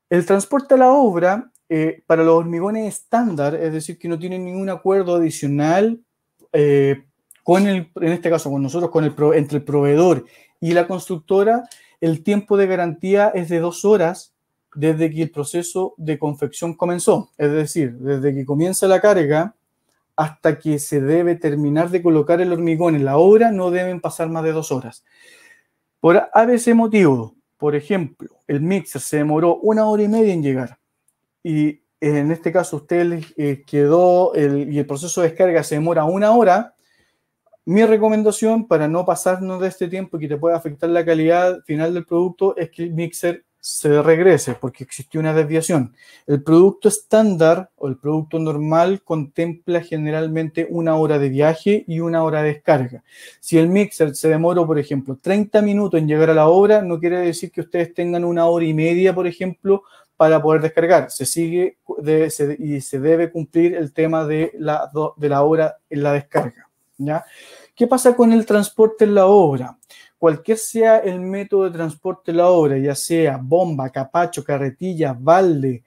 El transporte a la obra, para los hormigones estándar, es decir, que no tienen ningún acuerdo adicional en este caso con nosotros, entre el proveedor y la constructora, el tiempo de garantía es de 2 horas desde que el proceso de confección comenzó. Es decir, desde que comienza la carga hasta que se debe terminar de colocar el hormigón en la obra, no deben pasar más de 2 horas. Por ABC motivo, por ejemplo, el mixer se demoró 1 hora y media en llegar y en este caso usted quedó y el proceso de descarga se demora 1 hora, mi recomendación para no pasarnos de este tiempo y que te pueda afectar la calidad final del producto es que el mixer se regrese porque existió una desviación. El producto estándar o el producto normal contempla generalmente 1 hora de viaje y 1 hora de descarga. Si el mixer se demoró, por ejemplo, 30 minutos en llegar a la obra, no quiere decir que ustedes tengan 1 hora y media, por ejemplo, para poder descargar. Se sigue y se debe cumplir el tema de la hora en la descarga, ¿ya? ¿Qué pasa con el transporte en la obra? Cualquier sea el método de transporte en la obra, ya sea bomba, capacho, carretilla, balde,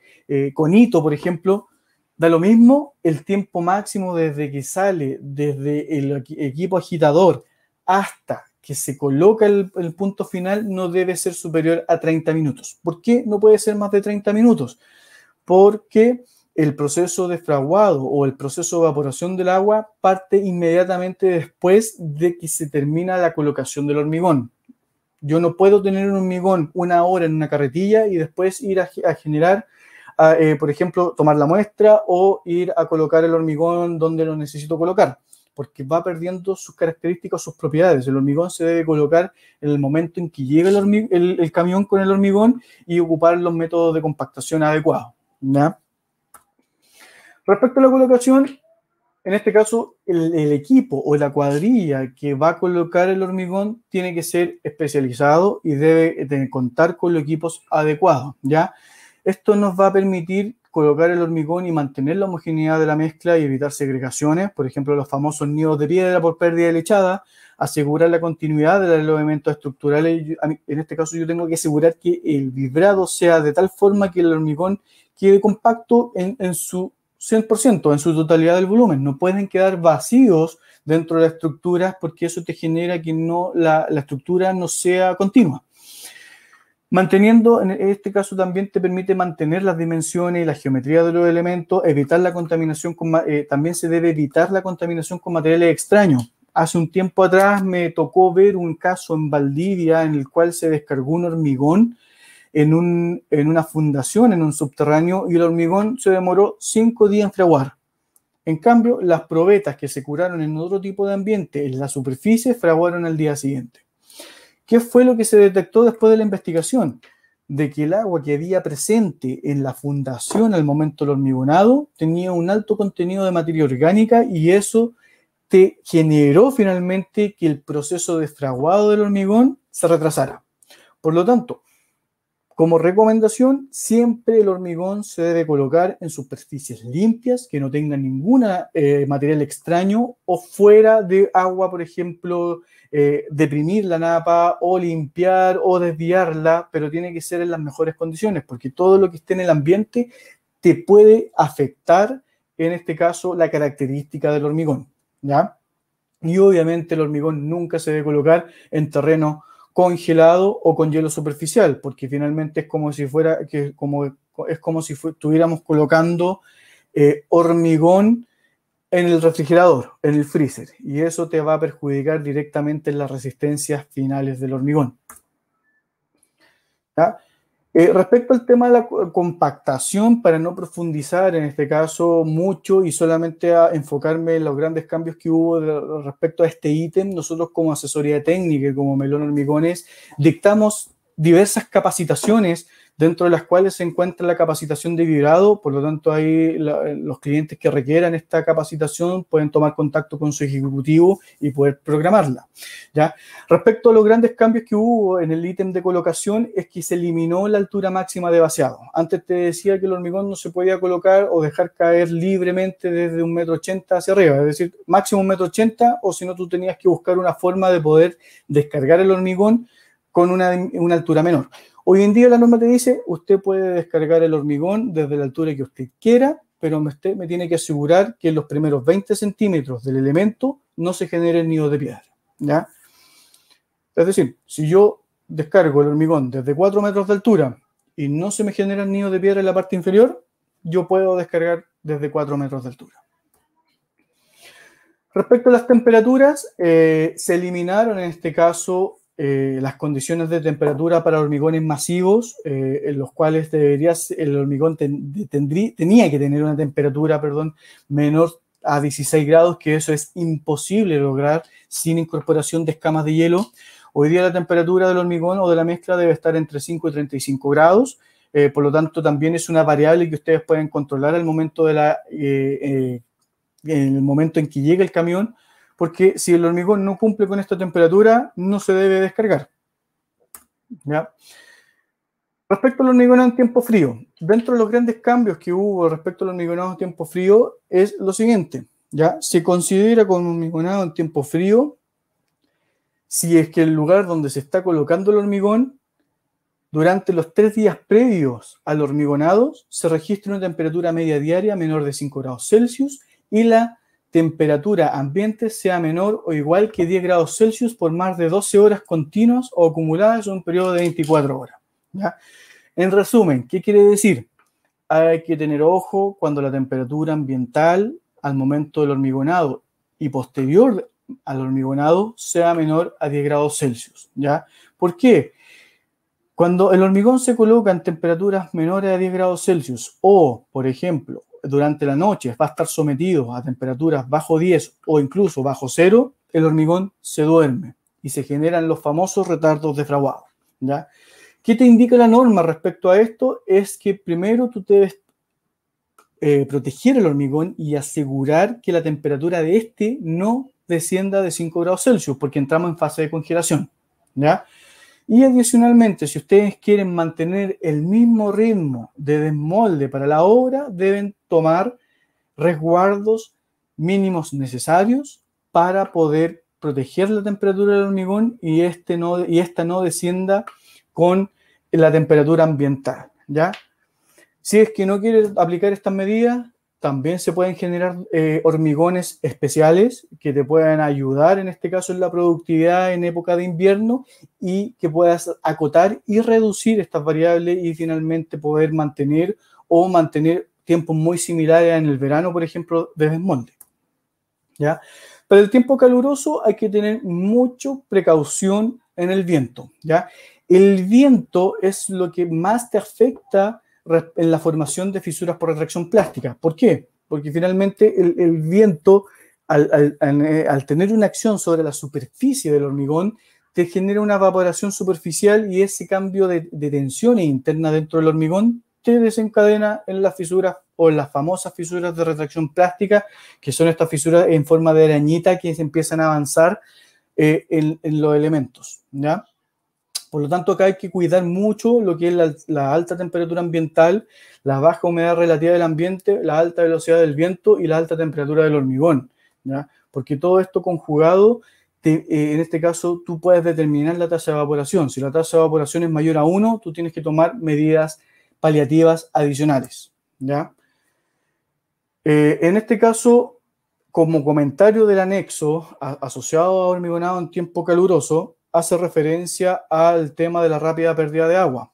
conito, por ejemplo, da lo mismo el tiempo máximo desde que sale, desde el equipo agitador hasta que se coloca el punto final, no debe ser superior a 30 minutos. ¿Por qué no puede ser más de 30 minutos? Porque el proceso de fraguado o el proceso de evaporación del agua parte inmediatamente después de que se termina la colocación del hormigón. Yo no puedo tener un hormigón una hora en una carretilla y después ir a generar, por ejemplo, tomar la muestra o ir a colocar el hormigón donde lo necesito colocar, porque va perdiendo sus características, sus propiedades. El hormigón se debe colocar en el momento en que llega el camión con el hormigón y ocupar los métodos de compactación adecuados, ¿ya? Respecto a la colocación, en este caso, el equipo o la cuadrilla que va a colocar el hormigón tiene que ser especializado y debe contar con los equipos adecuados, ¿ya? Esto nos va a permitir colocar el hormigón y mantener la homogeneidad de la mezcla y evitar segregaciones, por ejemplo, los famosos nidos de piedra por pérdida de lechada, asegurar la continuidad de los elementos estructurales. En este caso, yo tengo que asegurar que el vibrado sea de tal forma que el hormigón quede compacto en su 100%, en su totalidad del volumen. No pueden quedar vacíos dentro de las estructuras porque eso te genera que la estructura no sea continua. Manteniendo, en este caso también te permite mantener las dimensiones y la geometría de los elementos, evitar la contaminación, también se debe evitar la contaminación con materiales extraños. Hace un tiempo atrás me tocó ver un caso en Valdivia en el cual se descargó un hormigón en una fundación, en un subterráneo, y el hormigón se demoró 5 días en fraguar. En cambio, las probetas que se curaron en otro tipo de ambiente, en la superficie, fraguaron al día siguiente. ¿Qué fue lo que se detectó después de la investigación? De que el agua que había presente en la fundación al momento del hormigonado tenía un alto contenido de materia orgánica y eso te generó finalmente que el proceso de fraguado del hormigón se retrasara. Por lo tanto, como recomendación, siempre el hormigón se debe colocar en superficies limpias, que no tengan ningún material extraño o fuera de agua, por ejemplo, deprimir la napa o limpiar o desviarla, pero tiene que ser en las mejores condiciones, porque todo lo que esté en el ambiente te puede afectar, en este caso, la característica del hormigón, ¿ya? Y obviamente el hormigón nunca se debe colocar en terreno congelado o con hielo superficial, porque finalmente es como si estuviéramos colocando hormigón en el refrigerador, en el freezer, y eso te va a perjudicar directamente en las resistencias finales del hormigón, ¿ya? Respecto al tema de la compactación, para no profundizar en este caso mucho y solamente a enfocarme en los grandes cambios que hubo respecto a este ítem, nosotros como asesoría técnica y como Melón Hormigones dictamos diversas capacitaciones dentro de las cuales se encuentra la capacitación de vibrado. Por lo tanto, ahí los clientes que requieran esta capacitación pueden tomar contacto con su ejecutivo y poder programarla, ¿ya? Respecto a los grandes cambios que hubo en el ítem de colocación, es que se eliminó la altura máxima de vaciado. Antes te decía que el hormigón no se podía colocar o dejar caer libremente desde 1,80 m hacia arriba, es decir, máximo 1,80 m, o si no, tú tenías que buscar una forma de poder descargar el hormigón con una altura menor. Hoy en día la norma te dice, usted puede descargar el hormigón desde la altura que usted quiera, pero usted me tiene que asegurar que en los primeros 20 centímetros del elemento no se genere el nido de piedra, ¿ya? Es decir, si yo descargo el hormigón desde 4 metros de altura y no se me genera el nido de piedra en la parte inferior, yo puedo descargar desde 4 metros de altura. Respecto a las temperaturas, se eliminaron en este caso las condiciones de temperatura para hormigones masivos, en los cuales el hormigón tenía que tener una temperatura, menor a 16 grados, que eso es imposible lograr sin incorporación de escamas de hielo. Hoy día la temperatura del hormigón o de la mezcla debe estar entre 5 y 35 grados, por lo tanto también es una variable que ustedes pueden controlar al momento en el momento en que llegue el camión, porque si el hormigón no cumple con esta temperatura, no se debe descargar, ¿ya? Respecto al hormigonado en tiempo frío, dentro de los grandes cambios que hubo respecto al hormigonado en tiempo frío es lo siguiente, ¿ya? Se considera como hormigonado en tiempo frío si es que el lugar donde se está colocando el hormigón, durante los 3 días previos al hormigonado, se registra una temperatura media diaria menor de 5 grados Celsius y la temperatura ambiente sea menor o igual que 10 grados Celsius por más de 12 horas continuas o acumuladas en un periodo de 24 horas, ¿ya? En resumen, ¿qué quiere decir? hay que tener ojo cuando la temperatura ambiental al momento del hormigonado y posterior al hormigonado sea menor a 10 grados Celsius, ¿ya? ¿Por qué? Cuando el hormigón se coloca en temperaturas menores a 10 grados Celsius o, por ejemplo, durante la noche va a estar sometido a temperaturas bajo 10 o incluso bajo 0, el hormigón se duerme y se generan los famosos retardos de fraguado, ¿ya? ¿Qué te indica la norma respecto a esto? Es que primero tú debes proteger el hormigón y asegurar que la temperatura de este no descienda de 5 grados Celsius, porque entramos en fase de congelación, ¿ya? Y adicionalmente, si ustedes quieren mantener el mismo ritmo de desmolde para la obra, deben tomar resguardos mínimos necesarios para poder proteger la temperatura del hormigón y esta no descienda con la temperatura ambiental, ¿ya? Si es que no quiere aplicar estas medidas, también se pueden generar hormigones especiales que te puedan ayudar, en este caso, en la productividad en época de invierno y que puedas acotar y reducir estas variables y finalmente poder mantener tiempos muy similares en el verano, por ejemplo, de desmonte, ¿ya? Para el tiempo caluroso hay que tener mucha precaución en el viento, ¿ya? El viento es lo que más te afecta en la formación de fisuras por retracción plástica. ¿Por qué? Porque finalmente el viento, al tener una acción sobre la superficie del hormigón, te genera una evaporación superficial y ese cambio de tensiones internas dentro del hormigón te desencadena en las fisuras o en las famosas fisuras de retracción plástica, que son estas fisuras en forma de arañita que se empiezan a avanzar en los elementos, ¿ya? Por lo tanto, acá hay que cuidar mucho lo que es la alta temperatura ambiental, la baja humedad relativa del ambiente, la alta velocidad del viento y la alta temperatura del hormigón, ¿ya? Porque todo esto conjugado, en este caso, tú puedes determinar la tasa de evaporación. Si la tasa de evaporación es mayor a 1, tú tienes que tomar medidas paliativas adicionales, ¿ya? En este caso, como comentario del anexo asociado a hormigonado en tiempo caluroso, hace referencia al tema de la rápida pérdida de agua.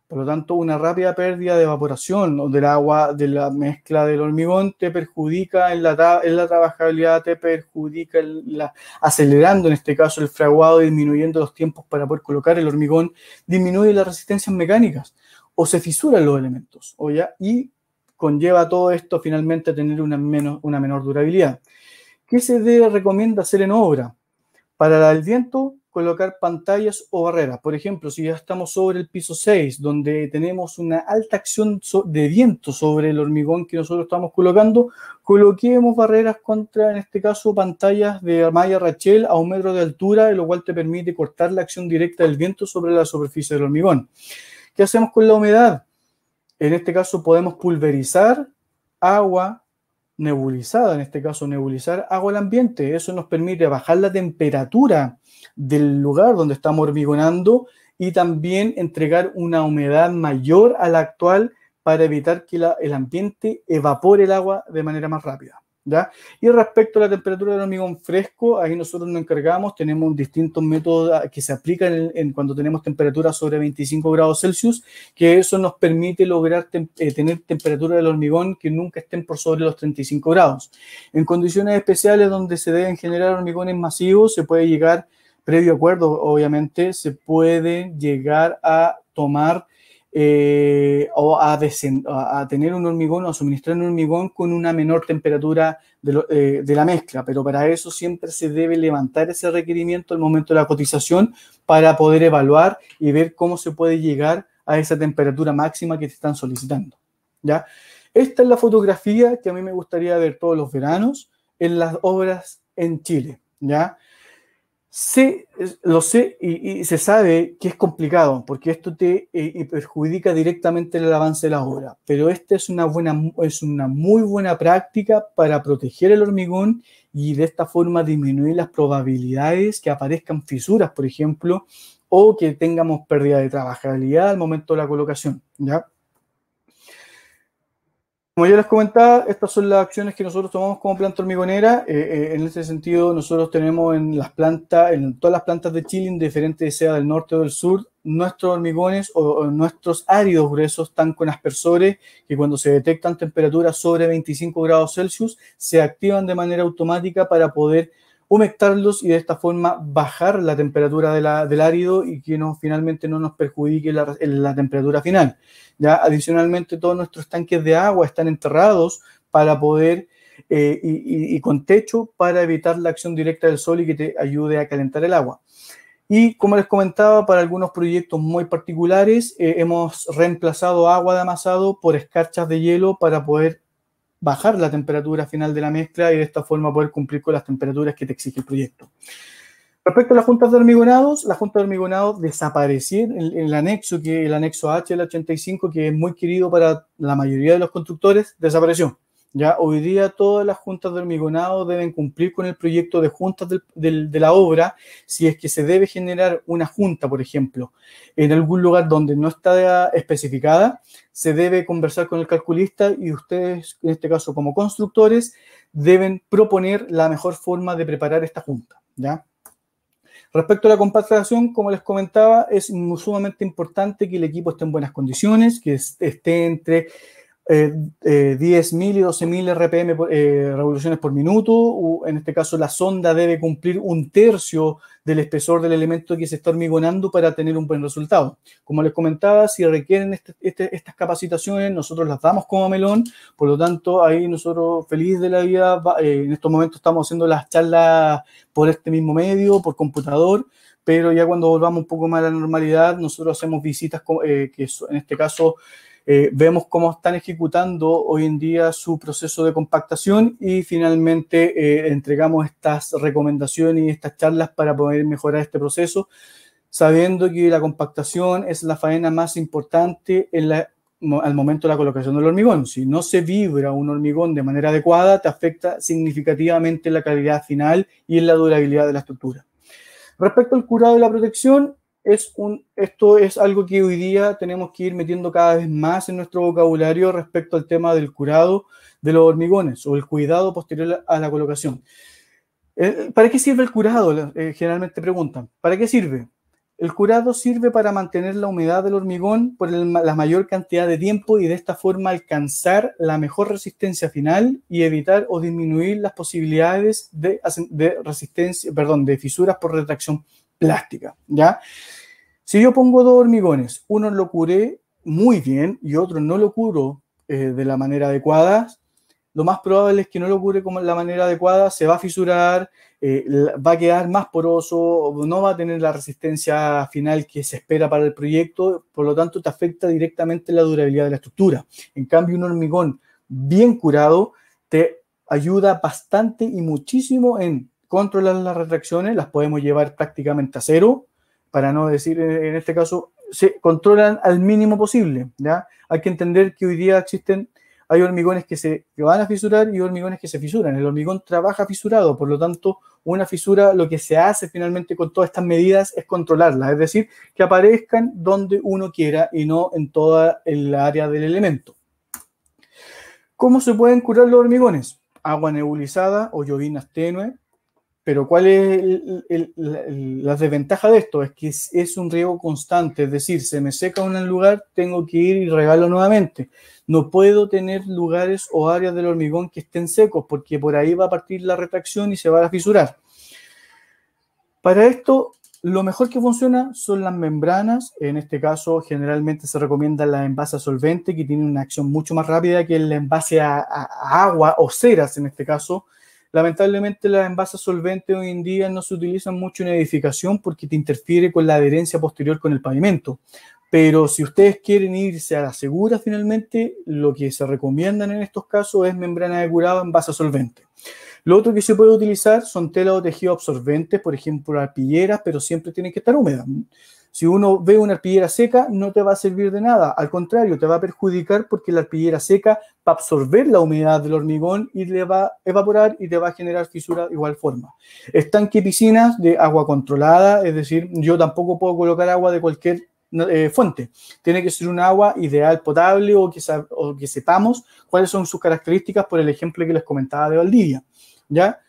Por lo tanto, una rápida pérdida de evaporación del agua de la mezcla del hormigón te perjudica en la trabajabilidad, te perjudica acelerando en este caso el fraguado, disminuyendo los tiempos para poder colocar el hormigón, disminuye las resistencias mecánicas o se fisuran los elementos, y conlleva todo esto finalmente a tener una menor durabilidad. ¿Qué se recomienda hacer en obra? Para el viento, colocar pantallas o barreras. Por ejemplo, si ya estamos sobre el piso 6, donde tenemos una alta acción de viento sobre el hormigón que nosotros estamos colocando, coloquemos barreras contra, en este caso, pantallas de malla Rachel a 1 metro de altura, lo cual te permite cortar la acción directa del viento sobre la superficie del hormigón. ¿Qué hacemos con la humedad? En este caso podemos pulverizar agua nebulizada, en este caso nebulizar agua al ambiente. Eso nos permite bajar la temperatura del lugar donde estamos hormigonando y también entregar una humedad mayor a la actual para evitar que el ambiente evapore el agua de manera más rápida, ¿ya? Y respecto a la temperatura del hormigón fresco, ahí nosotros nos encargamos, tenemos distintos métodos que se aplican cuando tenemos temperaturas sobre 25 grados Celsius, que eso nos permite lograr tener temperatura del hormigón que nunca estén por sobre los 35 grados. En condiciones especiales donde se deben generar hormigones masivos, se puede llegar, previo acuerdo obviamente, se puede llegar a tomar o a tener un hormigón o a suministrar un hormigón con una menor temperatura de la mezcla, pero para eso siempre se debe levantar ese requerimiento al momento de la cotización para poder evaluar y ver cómo se puede llegar a esa temperatura máxima que te están solicitando, ¿ya? Esta es la fotografía que a mí me gustaría ver todos los veranos en las obras en Chile, ¿ya? Sí, lo sé y se sabe que es complicado porque esto te perjudica directamente el avance de la obra, pero esta es una muy buena práctica para proteger el hormigón y de esta forma disminuir las probabilidades que aparezcan fisuras, por ejemplo, o que tengamos pérdida de trabajabilidad al momento de la colocación, ¿ya? Como ya les comentaba, estas son las acciones que nosotros tomamos como planta hormigonera. En este sentido, nosotros tenemos en las plantas, en todas las plantas de Chile, indiferente sea del norte o del sur, nuestros hormigones o nuestros áridos gruesos están con aspersores que cuando se detectan temperaturas sobre 25 grados Celsius se activan de manera automática para poder humectarlos y de esta forma bajar la temperatura del árido y que finalmente no nos perjudique la temperatura final. Ya adicionalmente todos nuestros tanques de agua están enterrados para poder y con techo para evitar la acción directa del sol y que te ayude a calentar el agua. Y como les comentaba, para algunos proyectos muy particulares hemos reemplazado agua de amasado por escarchas de hielo para poder bajar la temperatura final de la mezcla y de esta forma poder cumplir con las temperaturas que te exige el proyecto. Respecto a las juntas de hormigonados, la junta de hormigonados desapareció en el anexo, que el anexo H del 85, que es muy querido para la mayoría de los constructores, desapareció. Ya hoy día todas las juntas de hormigonado deben cumplir con el proyecto de juntas de la obra. Si es que se debe generar una junta, por ejemplo, en algún lugar donde no está especificada, se debe conversar con el calculista y ustedes, en este caso como constructores, deben proponer la mejor forma de preparar esta junta, ¿ya? Respecto a la compactación, como les comentaba, es sumamente importante que el equipo esté en buenas condiciones, que esté entre 10.000 y 12.000 RPM revoluciones por minuto, o en este caso la sonda debe cumplir 1/3 del espesor del elemento que se está hormigonando para tener un buen resultado. Como les comentaba, si requieren estas capacitaciones, nosotros las damos como Melón, por lo tanto, ahí nosotros feliz de la vida, en estos momentos estamos haciendo las charlas por este mismo medio, por computador, pero ya cuando volvamos un poco más a la normalidad, nosotros hacemos visitas que en este caso vemos cómo están ejecutando hoy en día su proceso de compactación y finalmente entregamos estas recomendaciones y estas charlas para poder mejorar este proceso, sabiendo que la compactación es la faena más importante al momento de la colocación del hormigón. Si no se vibra un hormigón de manera adecuada, te afecta significativamente la calidad final y en la durabilidad de la estructura. Respecto al curado y la protección, esto es algo que hoy día tenemos que ir metiendo cada vez más en nuestro vocabulario respecto al tema del curado de los hormigones o el cuidado posterior a la colocación. ¿Para qué sirve el curado? Generalmente preguntan. ¿Para qué sirve? El curado sirve para mantener la humedad del hormigón por la mayor cantidad de tiempo y de esta forma alcanzar la mejor resistencia final y evitar o disminuir las posibilidades de fisuras por retracción plástica, ¿ya? Si yo pongo dos hormigones, uno lo curé muy bien y otro no lo curo de la manera adecuada, lo más probable es que no lo cure como de la manera adecuada, se va a fisurar, va a quedar más poroso, no va a tener la resistencia final que se espera para el proyecto, por lo tanto te afecta directamente la durabilidad de la estructura. En cambio, un hormigón bien curado te ayuda bastante y muchísimo en controlar las retracciones, las podemos llevar prácticamente a cero, para no decir en este caso, se controlan al mínimo posible, ¿ya? Hay que entender que hoy día hay hormigones que van a fisurar y hormigones que se fisuran. El hormigón trabaja fisurado, por lo tanto, una fisura, lo que se hace finalmente con todas estas medidas es controlarlas, es decir, que aparezcan donde uno quiera y no en toda el área del elemento. ¿Cómo se pueden curar los hormigones? Agua nebulizada o llovinas tenues. Pero ¿cuál es la desventaja de esto? Es que es un riego constante, es decir, se me seca un lugar, tengo que ir y regarlo nuevamente. No puedo tener lugares o áreas del hormigón que estén secos porque por ahí va a partir la retracción y se va a fisurar. Para esto, lo mejor que funciona son las membranas. En este caso, generalmente se recomienda la envase a solvente, que tiene una acción mucho más rápida que el envase a agua o ceras en este caso. Lamentablemente las envases solventes hoy en día no se utilizan mucho en edificación porque te interfiere con la adherencia posterior con el pavimento. Pero si ustedes quieren irse a la segura finalmente, lo que se recomiendan en estos casos es membrana de curado en base solvente. Lo otro que se puede utilizar son telas o tejidos absorbentes, por ejemplo arpilleras, pero siempre tienen que estar húmedas. Si uno ve una arpillera seca, no te va a servir de nada. Al contrario, te va a perjudicar porque la arpillera seca va a absorber la humedad del hormigón y le va a evaporar y te va a generar fisura de igual forma. Estanque y piscinas de agua controlada, es decir, yo tampoco puedo colocar agua de cualquier fuente. Tiene que ser un agua ideal potable o que sepamos cuáles son sus características por el ejemplo que les comentaba de Valdivia, ¿ya?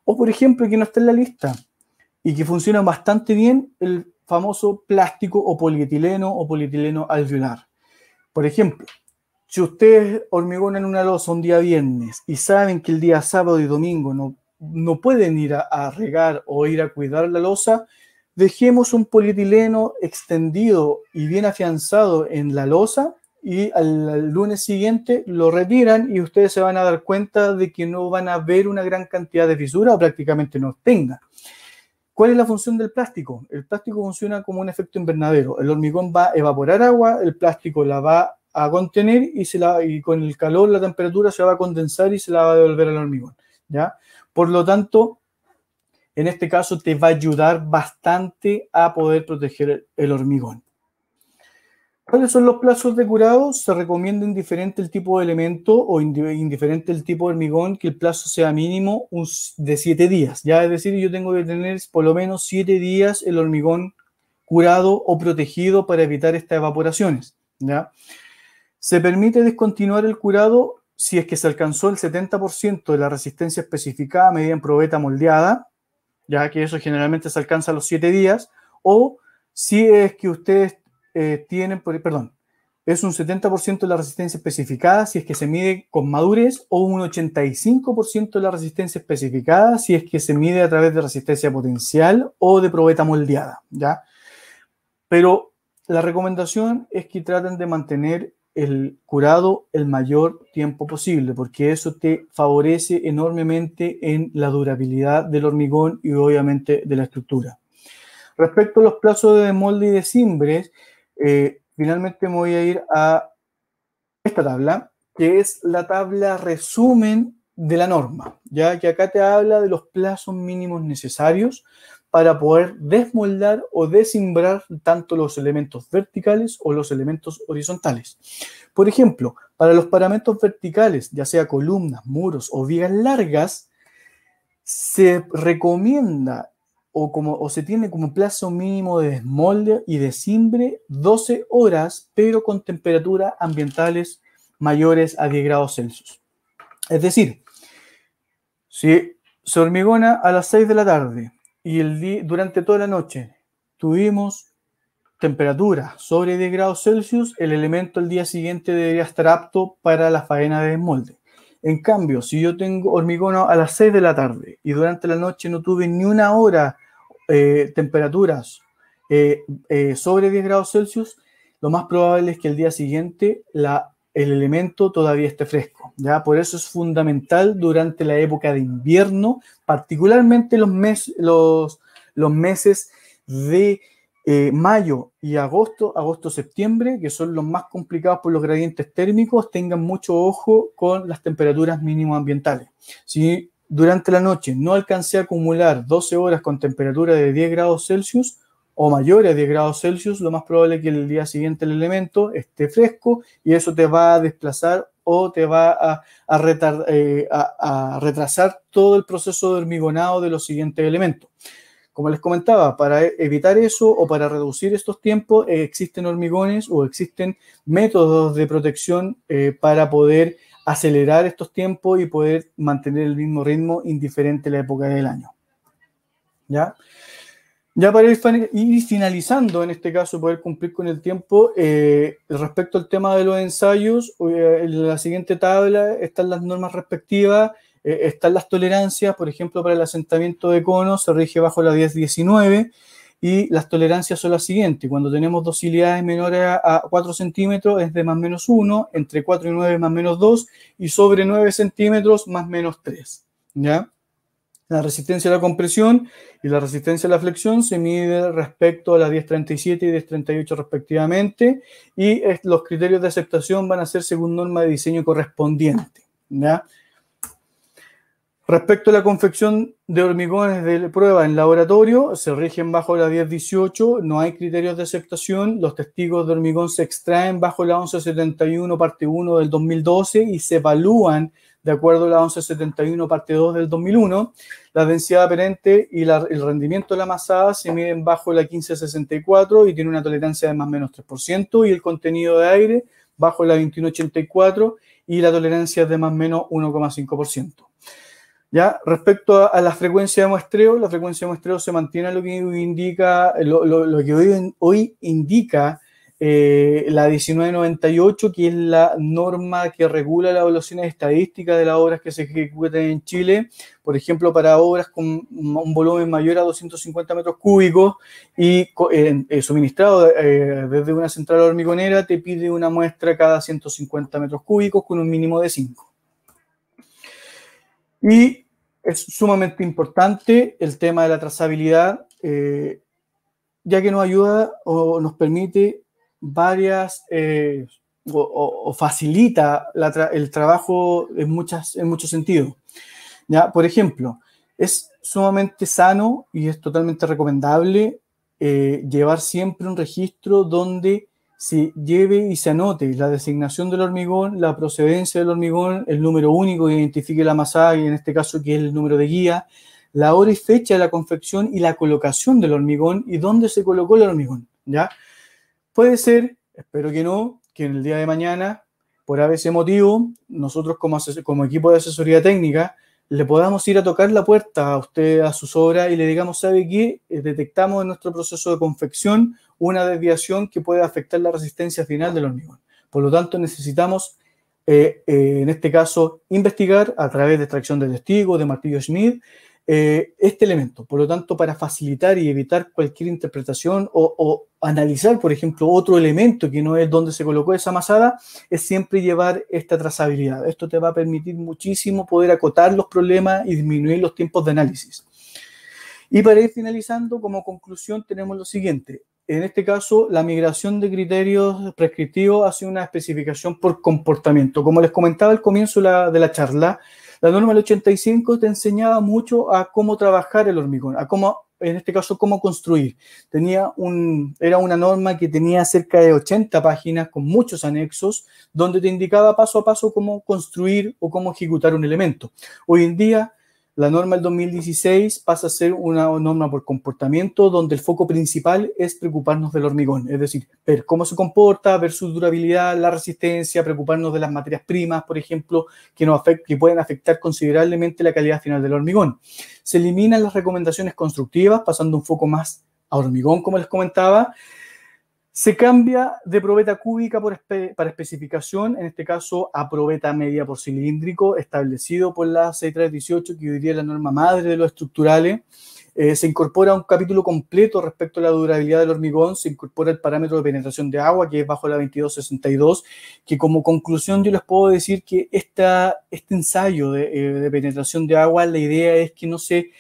O, por ejemplo, que no está en la lista y que funciona bastante bien, el famoso plástico o polietileno alveolar. Por ejemplo, si ustedes hormigonan una losa un día viernes y saben que el día sábado y domingo no pueden ir a regar o ir a cuidar la losa, dejemos un polietileno extendido y bien afianzado en la losa y al lunes siguiente lo retiran y ustedes se van a dar cuenta de que no van a ver una gran cantidad de fisura o prácticamente no tenga. ¿Cuál es la función del plástico? El plástico funciona como un efecto invernadero. El hormigón va a evaporar agua, el plástico la va a contener y con el calor, la temperatura se va a condensar y se la va a devolver al hormigón, ¿ya? Por lo tanto, en este caso te va a ayudar bastante a poder proteger el hormigón. ¿Cuáles son los plazos de curado? Se recomienda indiferente el tipo de elemento o indiferente el tipo de hormigón que el plazo sea mínimo de 7 días. Ya, es decir, yo tengo que tener por lo menos 7 días el hormigón curado o protegido para evitar estas evaporaciones, ¿ya? Se permite descontinuar el curado si es que se alcanzó el 70% de la resistencia especificada medida en probeta moldeada, ya que eso generalmente se alcanza a los 7 días, o si es que ustedes es un 70% de la resistencia especificada si es que se mide con madurez o un 85% de la resistencia especificada si es que se mide a través de resistencia potencial o de probeta moldeada, ¿ya? Pero la recomendación es que traten de mantener el curado el mayor tiempo posible, porque eso te favorece enormemente en la durabilidad del hormigón y obviamente de la estructura. Respecto a los plazos de desmolde y de cimbres, finalmente me voy a ir a esta tabla, que es la tabla resumen de la norma, ya que acá te habla de los plazos mínimos necesarios para poder desmoldar o descimbrar tanto los elementos verticales o los elementos horizontales. Por ejemplo, para los paramentos verticales, ya sea columnas, muros o vigas largas, se recomienda o se tiene como plazo mínimo de desmolde y de cimbre 12 horas, pero con temperaturas ambientales mayores a 10 grados Celsius. Es decir, si se hormigona a las 6 de la tarde y durante toda la noche tuvimos temperatura sobre 10 grados Celsius, el elemento el día siguiente debería estar apto para la faena de desmolde. En cambio, si yo tengo hormigono a las 6 de la tarde y durante la noche no tuve ni una hora temperaturas sobre 10 grados Celsius, lo más probable es que el día siguiente el elemento todavía esté fresco, ¿ya? Por eso es fundamental durante la época de invierno, particularmente los meses de mayo y agosto-septiembre, que son los más complicados por los gradientes térmicos, tengan mucho ojo con las temperaturas mínimas ambientales. Si durante la noche no alcancé a acumular 12 horas con temperatura de 10 grados Celsius o mayores a 10 grados Celsius, lo más probable es que el día siguiente el elemento esté fresco y eso te va a desplazar o te va a retrasar todo el proceso de hormigonado de los siguientes elementos. Como les comentaba, para evitar eso o para reducir estos tiempos, existen hormigones o existen métodos de protección para poder acelerar estos tiempos y poder mantener el mismo ritmo indiferente a la época del año. ¿Ya? Ya para ir finalizando, en este caso, poder cumplir con el tiempo, respecto al tema de los ensayos, en la siguiente tabla están las normas respectivas, están las tolerancias, por ejemplo, para el asentamiento de conos se rige bajo la 1019 y las tolerancias son las siguientes. Cuando tenemos docilidades menores a 4 centímetros es de más menos 1, entre 4 y 9 más menos 2 y sobre 9 centímetros más menos 3. ¿Ya? La resistencia a la compresión y la resistencia a la flexión se mide respecto a las 1037 y 1038 respectivamente y los criterios de aceptación van a ser según norma de diseño correspondiente. ¿Ya? Respecto a la confección de hormigones de prueba en laboratorio, se rigen bajo la 1018, no hay criterios de aceptación, los testigos de hormigón se extraen bajo la 1171 parte 1 del 2012 y se evalúan de acuerdo a la 1171 parte 2 del 2001. La densidad aparente y el rendimiento de la masada se miden bajo la 1564 y tiene una tolerancia de más o menos 3%, y el contenido de aire bajo la 2184 y la tolerancia es de más o menos 1,5%. Ya, respecto a la frecuencia de muestreo se mantiene lo que indica, lo que hoy indica la 1998, que es la norma que regula las evaluaciones estadísticas de las obras que se ejecutan en Chile, por ejemplo, para obras con un volumen mayor a 250 metros cúbicos y suministrado desde una central hormigonera, te pide una muestra cada 150 metros cúbicos con un mínimo de 5. Y es sumamente importante el tema de la trazabilidad, ya que nos ayuda o nos permite o facilita el trabajo en muchos sentidos. ¿Ya? Por ejemplo, es sumamente sano y es totalmente recomendable llevar siempre un registro donde se lleve y se anote la designación del hormigón, la procedencia del hormigón, el número único que identifique la masada, y en este caso que es el número de guía, la hora y fecha de la confección y la colocación del hormigón y dónde se colocó el hormigón, ¿ya? Puede ser, espero que no, que en el día de mañana, por ese motivo, nosotros como equipo de asesoría técnica, le podamos ir a tocar la puerta a usted, a sus obras, y le digamos, ¿sabe qué? Detectamos en nuestro proceso de confección una desviación que puede afectar la resistencia final del hormigón. Por lo tanto, necesitamos, en este caso, investigar a través de extracción de testigos, de martillo Schmidt, este elemento. Por lo tanto, para facilitar y evitar cualquier interpretación o analizar, por ejemplo, otro elemento que no es donde se colocó esa masada, es siempre llevar esta trazabilidad. Esto te va a permitir muchísimo poder acotar los problemas y disminuir los tiempos de análisis. Y para ir finalizando, como conclusión, tenemos lo siguiente. En este caso, la migración de criterios prescriptivos hacia una especificación por comportamiento. Como les comentaba al comienzo de la charla, la norma del 85 te enseñaba mucho a cómo trabajar el hormigón, a cómo, en este caso, cómo construir. Era una norma que tenía cerca de 80 páginas con muchos anexos, donde te indicaba paso a paso cómo construir o cómo ejecutar un elemento. Hoy en día, la norma del 2016 pasa a ser una norma por comportamiento, donde el foco principal es preocuparnos del hormigón, es decir, ver cómo se comporta, ver su durabilidad, la resistencia, preocuparnos de las materias primas, por ejemplo, que pueden afectar considerablemente la calidad final del hormigón. Se eliminan las recomendaciones constructivas, pasando un foco más a hormigón, como les comentaba. Se cambia de probeta cúbica para especificación, en este caso a probeta media por cilíndrico, establecido por la 6318, que hoy día es la norma madre de los estructurales. Se incorpora un capítulo completo respecto a la durabilidad del hormigón, se incorpora el parámetro de penetración de agua, que es bajo la 2262, que como conclusión yo les puedo decir que este ensayo de penetración de agua, la idea es que no se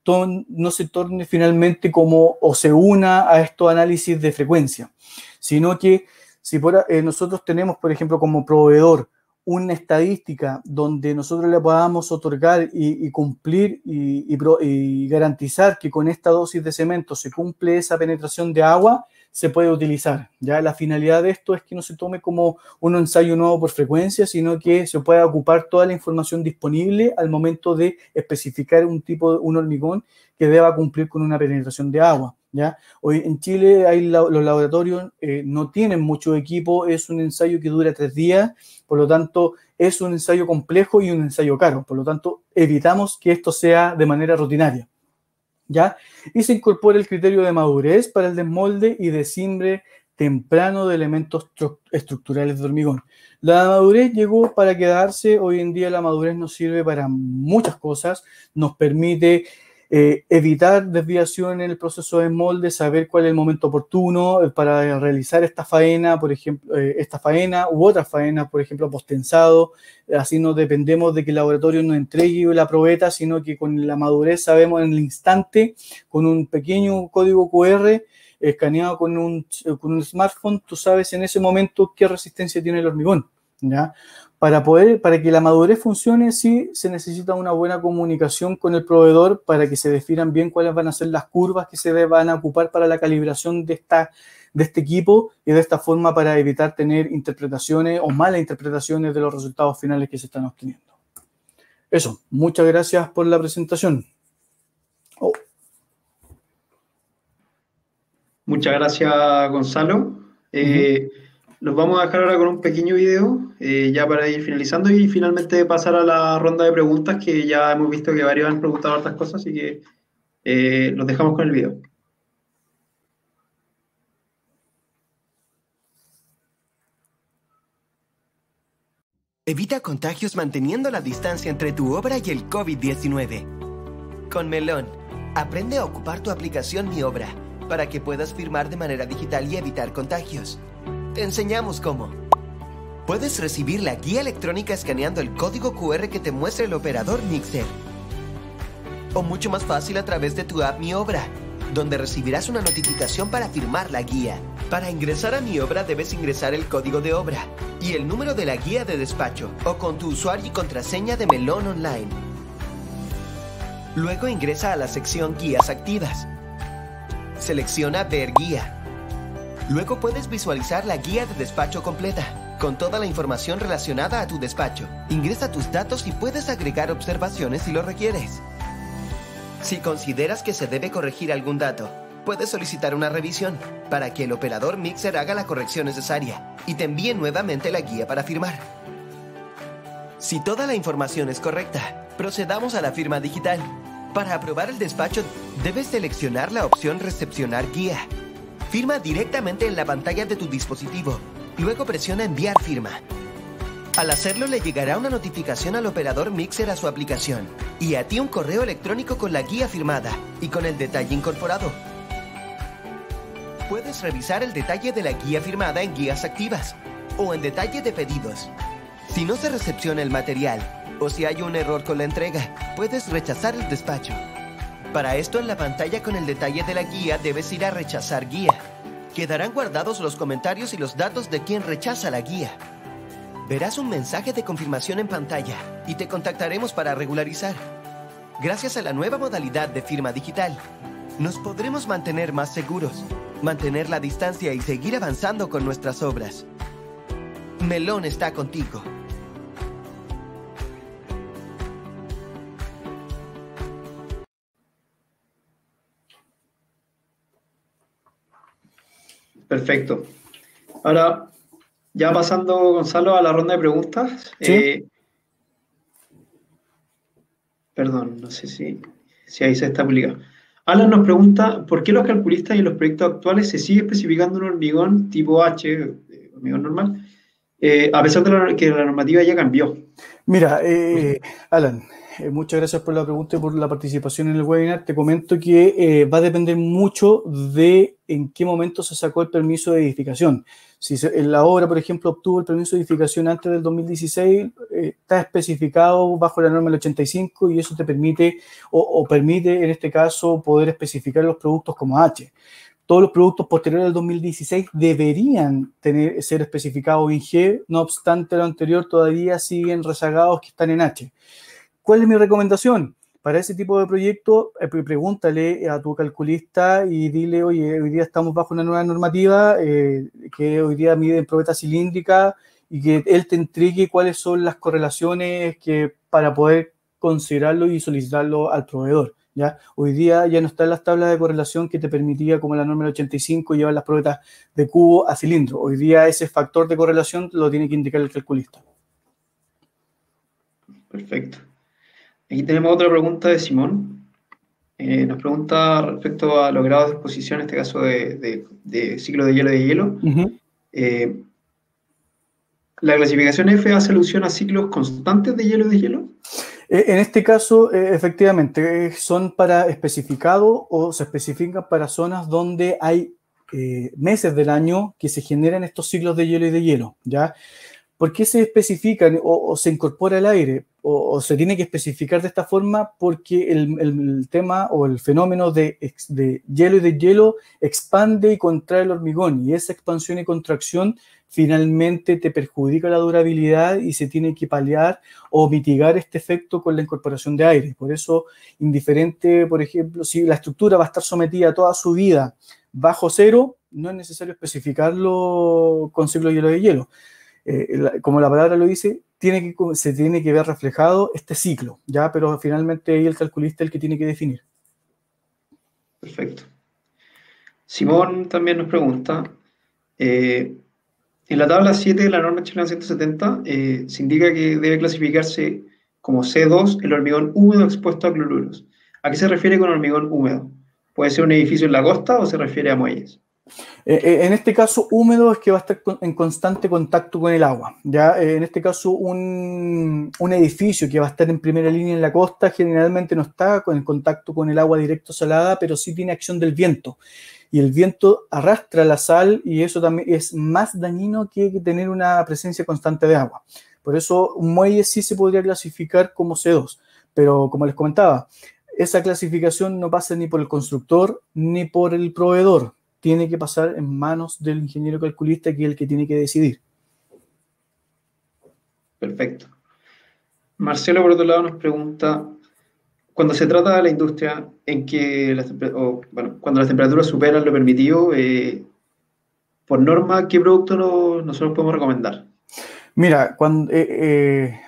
torne finalmente o se una a estos análisis de frecuencia, sino que si nosotros tenemos, por ejemplo, como proveedor una estadística donde nosotros le podamos otorgar y cumplir y garantizar que con esta dosis de cemento se cumple esa penetración de agua, se puede utilizar. Ya la finalidad de esto es que no se tome como un ensayo nuevo por frecuencia, sino que se pueda ocupar toda la información disponible al momento de especificar un hormigón que deba cumplir con una penetración de agua. ¿Ya? Hoy en Chile los laboratorios no tienen mucho equipo, es un ensayo que dura 3 días, por lo tanto es un ensayo complejo y un ensayo caro, por lo tanto evitamos que esto sea de manera rutinaria, ¿ya? Y se incorpora el criterio de madurez para el desmolde y desimbre temprano de elementos estructurales de hormigón. La madurez llegó para quedarse. Hoy en día la madurez nos sirve para muchas cosas, nos permite evitar desviación en el proceso de molde, saber cuál es el momento oportuno para realizar esta faena, por ejemplo, esta faena u otras faenas, por ejemplo, postensado. Así no dependemos de que el laboratorio nos entregue la probeta, sino que con la madurez sabemos en el instante, con un pequeño código QR escaneado con un smartphone, tú sabes en ese momento qué resistencia tiene el hormigón, ¿ya? Para que la madurez funcione, sí se necesita una buena comunicación con el proveedor para que se definan bien cuáles van a ser las curvas que se van a ocupar para la calibración de este equipo, y de esta forma para evitar tener interpretaciones o malas interpretaciones de los resultados finales que se están obteniendo. Eso, muchas gracias por la presentación. Muchas gracias, Gonzalo. Los vamos a dejar ahora con un pequeño video, ya para ir finalizando y finalmente pasar a la ronda de preguntas, que ya hemos visto que varios han preguntado otras cosas, así que los dejamos con el video. Evita contagios manteniendo la distancia entre tu obra y el COVID-19. Con Melon, aprende a ocupar tu aplicación Mi Obra para que puedas firmar de manera digital y evitar contagios. Te enseñamos cómo. Puedes recibir la guía electrónica escaneando el código QR que te muestra el operador Mixer. O mucho más fácil a través de tu app Mi Obra, donde recibirás una notificación para firmar la guía. Para ingresar a Mi Obra debes ingresar el código de obra y el número de la guía de despacho o con tu usuario y contraseña de Melon Online. Luego ingresa a la sección Guías activas. Selecciona Ver guía. Luego puedes visualizar la guía de despacho completa, con toda la información relacionada a tu despacho. Ingresa tus datos y puedes agregar observaciones si lo requieres. Si consideras que se debe corregir algún dato, puedes solicitar una revisión para que el operador Mixer haga la corrección necesaria y te envíe nuevamente la guía para firmar. Si toda la información es correcta, procedamos a la firma digital. Para aprobar el despacho, debes seleccionar la opción Recepcionar guía. Firma directamente en la pantalla de tu dispositivo. Luego presiona Enviar firma. Al hacerlo, le llegará una notificación al operador Mixer a su aplicación y a ti un correo electrónico con la guía firmada y con el detalle incorporado. Puedes revisar el detalle de la guía firmada en Guías activas o en Detalle de pedidos. Si no se recepciona el material o si hay un error con la entrega, puedes rechazar el despacho. Para esto, en la pantalla con el detalle de la guía debes ir a Rechazar guía. Quedarán guardados los comentarios y los datos de quien rechaza la guía. Verás un mensaje de confirmación en pantalla y te contactaremos para regularizar. Gracias a la nueva modalidad de firma digital, nos podremos mantener más seguros, mantener la distancia y seguir avanzando con nuestras obras. Melon está contigo. Perfecto. Ahora, ya pasando, Gonzalo, a la ronda de preguntas. ¿Sí? Perdón, no sé si ahí se está publicado. Alan nos pregunta, ¿por qué los calculistas y en los proyectos actuales se sigue especificando un hormigón tipo H, hormigón normal, a pesar de que la normativa ya cambió? Mira, Alan, muchas gracias por la pregunta y por la participación en el webinar. Te comento que va a depender mucho de en qué momento se sacó el permiso de edificación. Si en la obra, por ejemplo, obtuvo el permiso de edificación antes del 2016, está especificado bajo la norma del 85 y eso te permite, o permite en este caso, poder especificar los productos como H. Todos los productos posteriores al 2016 deberían ser especificados en G, no obstante lo anterior todavía siguen rezagados que están en H. ¿Cuál es mi recomendación? Para ese tipo de proyecto, pregúntale a tu calculista y dile, oye, hoy día estamos bajo una nueva normativa que hoy día mide en probeta cilíndrica y que él te entregue cuáles son las correlaciones para poder considerarlo y solicitarlo al proveedor. ¿Ya? Hoy día ya no está en las tablas de correlación que te permitía, como la norma del 85, llevar las probetas de cubo a cilindro. Hoy día ese factor de correlación lo tiene que indicar el calculista. Perfecto. Aquí tenemos otra pregunta de Simón. Nos pregunta respecto a los grados de exposición, en este caso de ciclo de hielo. ¿La clasificación F hace alusión a ciclos constantes de hielo? En este caso, efectivamente, son para especificado o se especifican para zonas donde hay meses del año que se generan estos ciclos de hielo y de hielo, ¿ya? ¿Por qué se especifican o se incorpora el aire o se tiene que especificar de esta forma? Porque el tema o el fenómeno de hielo y deshielo expande y contrae el hormigón, y esa expansión y contracción finalmente te perjudica la durabilidad y se tiene que paliar o mitigar este efecto con la incorporación de aire. Por eso, indiferente, por ejemplo, si la estructura va a estar sometida toda su vida bajo cero, no es necesario especificarlo con ciclo de hielo de hielo. Como la palabra lo dice, se tiene que ver reflejado este ciclo, ¿ya? Pero finalmente ahí el calculista es el que tiene que definir. Perfecto. Simón también nos pregunta, en la tabla 7 de la norma chilena 170 se indica que debe clasificarse como C2 el hormigón húmedo expuesto a cloruros. ¿A qué se refiere con hormigón húmedo? ¿Puede ser un edificio en la costa o se refiere a muelles? En este caso, húmedo es que va a estar en constante contacto con el agua. ¿Ya? En este caso, un edificio que va a estar en primera línea en la costa generalmente no está en contacto con el agua directo salada, pero sí tiene acción del viento. Y el viento arrastra la sal y eso también es más dañino que tener una presencia constante de agua. Por eso, un muelle sí se podría clasificar como C2. Pero como les comentaba, esa clasificación no pasa ni por el constructor ni por el proveedor. Tiene que pasar en manos del ingeniero calculista, que es el que tiene que decidir. Perfecto. Marcelo, por otro lado, nos pregunta, cuando se trata de la industria en que cuando las temperaturas superan lo permitido, por norma, ¿qué producto nosotros podemos recomendar? Mira,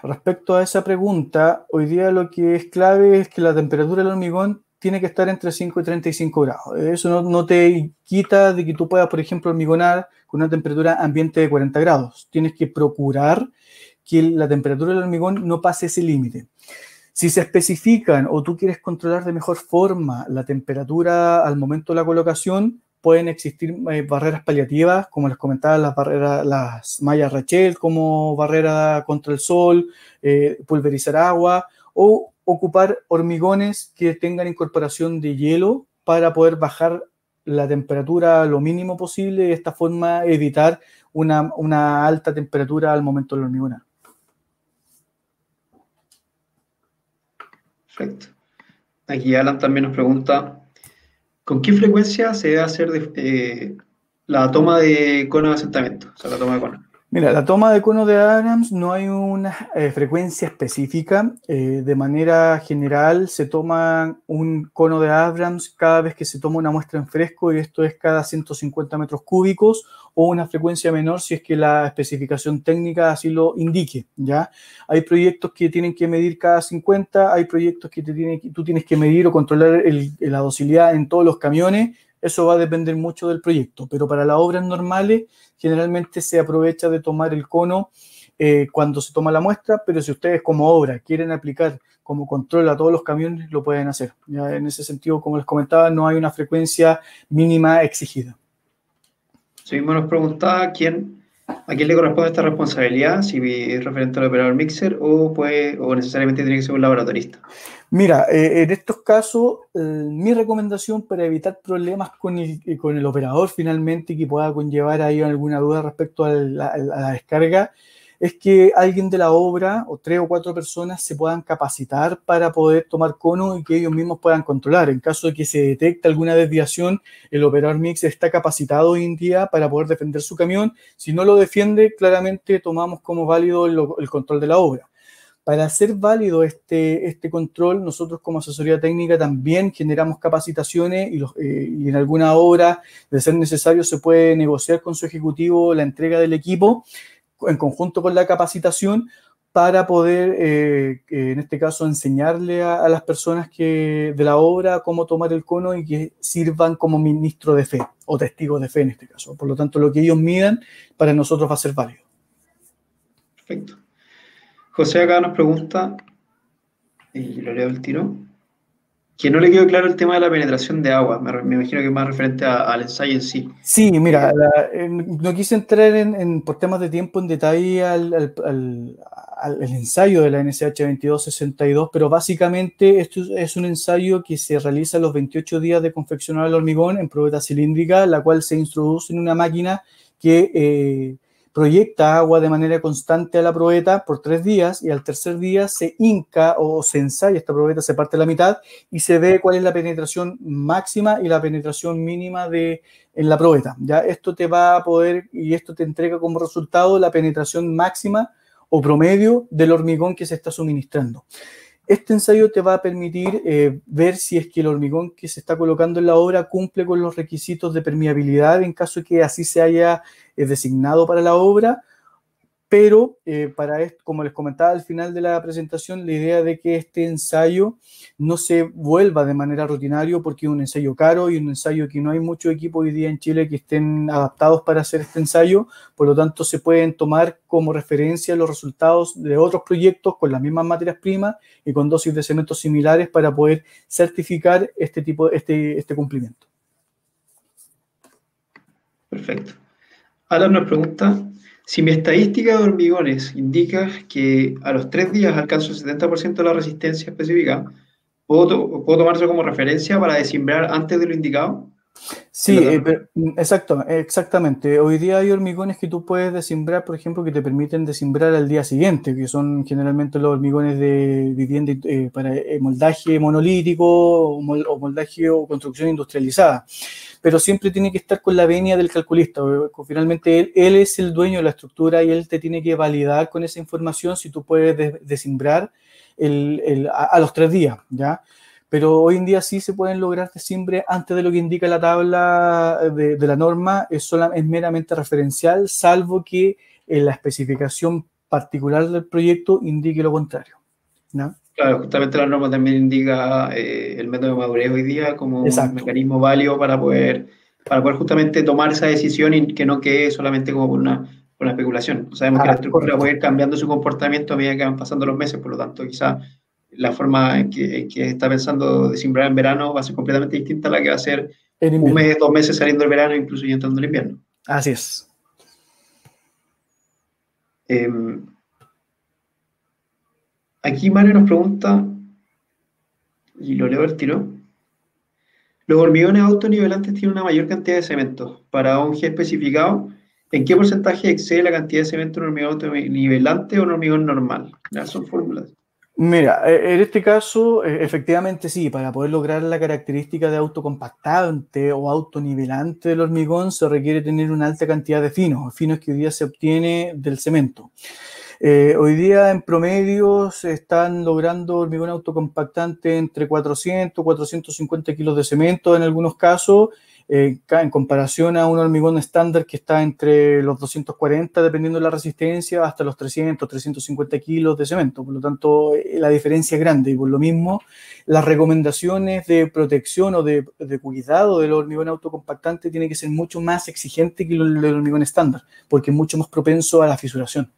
respecto a esa pregunta, hoy día lo que es clave es que la temperatura del hormigón tiene que estar entre 5 y 35 grados. Eso no te quita de que tú puedas, por ejemplo, hormigonar con una temperatura ambiente de 40 grados. Tienes que procurar que la temperatura del hormigón no pase ese límite. Si se especifican o tú quieres controlar de mejor forma la temperatura al momento de la colocación, pueden existir barreras paliativas, como les comentaba, las mallas Rachel como barrera contra el sol, pulverizar agua o ocupar hormigones que tengan incorporación de hielo para poder bajar la temperatura lo mínimo posible y de esta forma evitar una alta temperatura al momento del hormigonar. Perfecto. Aquí Alan también nos pregunta, ¿con qué frecuencia se debe hacer la toma de cono de asentamiento? O sea, la toma de cono. Mira, la toma de cono de Abrams no hay una frecuencia específica. De manera general se toma un cono de Abrams cada vez que se toma una muestra en fresco, y esto es cada 150 metros cúbicos, o una frecuencia menor si es que la especificación técnica así lo indique, ¿ya? Hay proyectos que tienen que medir cada 50, hay proyectos que tú tienes que medir o controlar la docilidad en todos los camiones. Eso va a depender mucho del proyecto, pero para las obras normales generalmente se aprovecha de tomar el cono cuando se toma la muestra, pero si ustedes como obra quieren aplicar como control a todos los camiones, lo pueden hacer. Ya en ese sentido, como les comentaba, no hay una frecuencia mínima exigida. Sí, mismo nos preguntaba a quién le corresponde esta responsabilidad, si es referente al operador mixer o necesariamente tiene que ser un laboratorista. Mira, en estos casos, mi recomendación para evitar problemas con el operador finalmente, que pueda conllevar ahí alguna duda respecto a la descarga, es que alguien de la obra o 3 o 4 personas se puedan capacitar para poder tomar cono y que ellos mismos puedan controlar. En caso de que se detecte alguna desviación, el operador mixer está capacitado hoy en día para poder defender su camión. Si no lo defiende, claramente tomamos como válido el control de la obra. Para hacer válido este control, nosotros como asesoría técnica también generamos capacitaciones y en alguna obra, de ser necesario, se puede negociar con su ejecutivo la entrega del equipo en conjunto con la capacitación para poder, en este caso, enseñarle a las personas de la obra cómo tomar el cono y que sirvan como ministro de fe o testigos de fe en este caso. Por lo tanto, lo que ellos midan para nosotros va a ser válido. Perfecto. José acá nos pregunta, y lo leo al tiro, que no le quedó claro el tema de la penetración de agua. Me imagino que es más referente al ensayo en sí. Sí, mira, no quise entrar por temas de tiempo en detalle al ensayo de la NSH 2262, pero básicamente esto es un ensayo que se realiza a los 28 días de confeccionar el hormigón en probeta cilíndrica, la cual se introduce en una máquina que proyecta agua de manera constante a la probeta por 3 días y al tercer día se hinca o se ensaya esta probeta, se parte a la mitad y se ve cuál es la penetración máxima y la penetración mínima en la probeta. ¿Ya? Esto te va a poder, y esto te entrega como resultado la penetración máxima o promedio del hormigón que se está suministrando. Este ensayo te va a permitir ver si es que el hormigón que se está colocando en la obra cumple con los requisitos de permeabilidad en caso de que así se haya designado para la obra, pero para esto, como les comentaba al final de la presentación, la idea de que este ensayo no se vuelva de manera rutinario porque es un ensayo caro y un ensayo que no hay mucho equipo hoy día en Chile que estén adaptados para hacer este ensayo, por lo tanto se pueden tomar como referencia los resultados de otros proyectos con las mismas materias primas y con dosis de cementos similares para poder certificar este cumplimiento. Perfecto. Alan nos pregunta, si mi estadística de hormigones indica que a los 3 días alcanzo el 70% de la resistencia específica, ¿puedo tomarlo como referencia para desimbrar antes de lo indicado? Sí, exactamente. Hoy día hay hormigones que tú puedes desimbrar, por ejemplo, que te permiten desimbrar al día siguiente, que son generalmente los hormigones de vivienda para moldaje monolítico o moldaje o construcción industrializada. Pero siempre tiene que estar con la venia del calculista. Finalmente, él es el dueño de la estructura y él te tiene que validar con esa información si tú puedes desimbrar a los 3 días, ¿ya? Pero hoy en día sí se pueden lograr desimbre antes de lo que indica la tabla de la norma, es meramente referencial, salvo que la especificación particular del proyecto indique lo contrario, ¿no? Claro, justamente la norma también indica el método de madurez hoy día como un mecanismo válido para poder justamente tomar esa decisión y que no quede solamente como por una especulación. Sabemos que la estructura puede ir cambiando su comportamiento a medida que van pasando los meses, por lo tanto, quizá la forma en que está pensando de sembrar en verano va a ser completamente distinta a la que va a ser un mes, 2 meses saliendo el verano, incluso ya entrando el invierno. Así es. Aquí Mario nos pregunta, y lo leo al tiro, los hormigones autonivelantes tienen una mayor cantidad de cemento. Para un G especificado, ¿en qué porcentaje excede la cantidad de cemento en un hormigón autonivelante o un hormigón normal? Ya son fórmulas. Mira, en este caso, efectivamente sí, para poder lograr la característica de autocompactante o autonivelante del hormigón se requiere tener una alta cantidad de finos que hoy día se obtiene del cemento. Hoy día en promedio se están logrando hormigón autocompactante entre 400 y 450 kilos de cemento en algunos casos, en comparación a un hormigón estándar que está entre los 240, dependiendo de la resistencia, hasta los 300, 350 kilos de cemento. Por lo tanto, la diferencia es grande y por lo mismo las recomendaciones de protección o de cuidado del hormigón autocompactante tienen que ser mucho más exigentes que el del hormigón estándar, porque es mucho más propenso a la fisuración.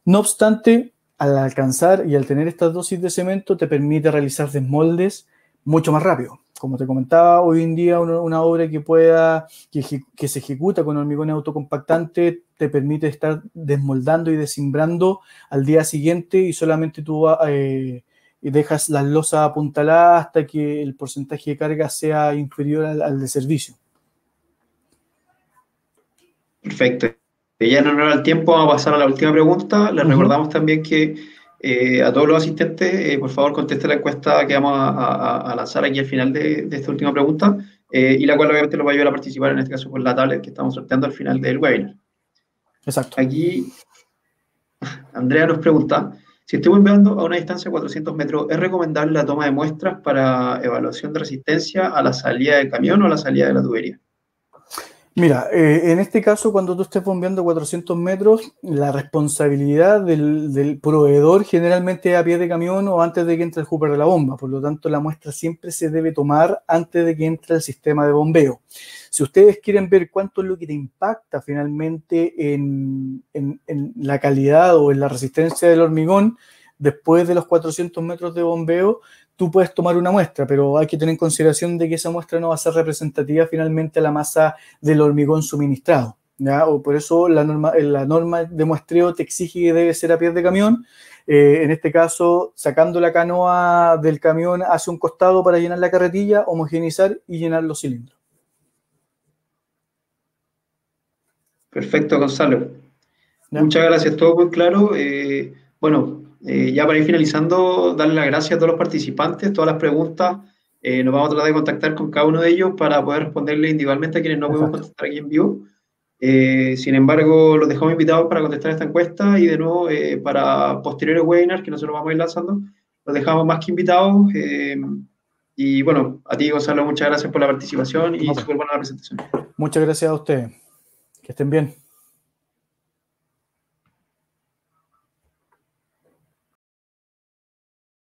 No obstante, al alcanzar y al tener estas dosis de cemento te permite realizar desmoldes mucho más rápido. Como te comentaba, hoy en día una obra que se ejecuta con hormigón autocompactante te permite estar desmoldando y desimbrando al día siguiente y solamente tú dejas las losas apuntaladas hasta que el porcentaje de carga sea inferior al de servicio. Perfecto. Ya no nos da el tiempo, vamos a pasar a la última pregunta. Les recordamos también que a todos los asistentes, por favor, conteste la encuesta que vamos a lanzar aquí al final de esta última pregunta, y la cual obviamente los va a ayudar a participar, en este caso por la tablet que estamos sorteando al final del webinar. Exacto. Aquí Andrea nos pregunta, si estoy bombeando a una distancia de 400 metros, ¿es recomendable la toma de muestras para evaluación de resistencia a la salida del camión o a la salida de la tubería? Mira, en este caso, cuando tú estés bombeando 400 metros, la responsabilidad del proveedor generalmente es a pie de camión o antes de que entre el hooper de la bomba. Por lo tanto, la muestra siempre se debe tomar antes de que entre el sistema de bombeo. Si ustedes quieren ver cuánto es lo que te impacta finalmente en la calidad o en la resistencia del hormigón, después de los 400 metros de bombeo, tú puedes tomar una muestra, pero hay que tener en consideración de que esa muestra no va a ser representativa finalmente a la masa del hormigón suministrado, ¿ya? O por eso la norma de muestreo te exige que debe ser a pie de camión, en este caso sacando la canoa del camión hacia un costado para llenar la carretilla, homogeneizar y llenar los cilindros. Perfecto, Gonzalo. ¿Ya? Muchas gracias, todo muy claro. Ya para ir finalizando, darle las gracias a todos los participantes, todas las preguntas. Nos vamos a tratar de contactar con cada uno de ellos para poder responderle individualmente a quienes no podemos Perfecto. contestar aquí en vivo. Sin embargo, los dejamos invitados para contestar esta encuesta y de nuevo, para posteriores webinars que nosotros vamos a ir lanzando, los dejamos más que invitados. Y bueno, a ti, Gonzalo, muchas gracias por la participación y No, pues, súper buena la presentación. muchas gracias a ustedes. Que estén bien.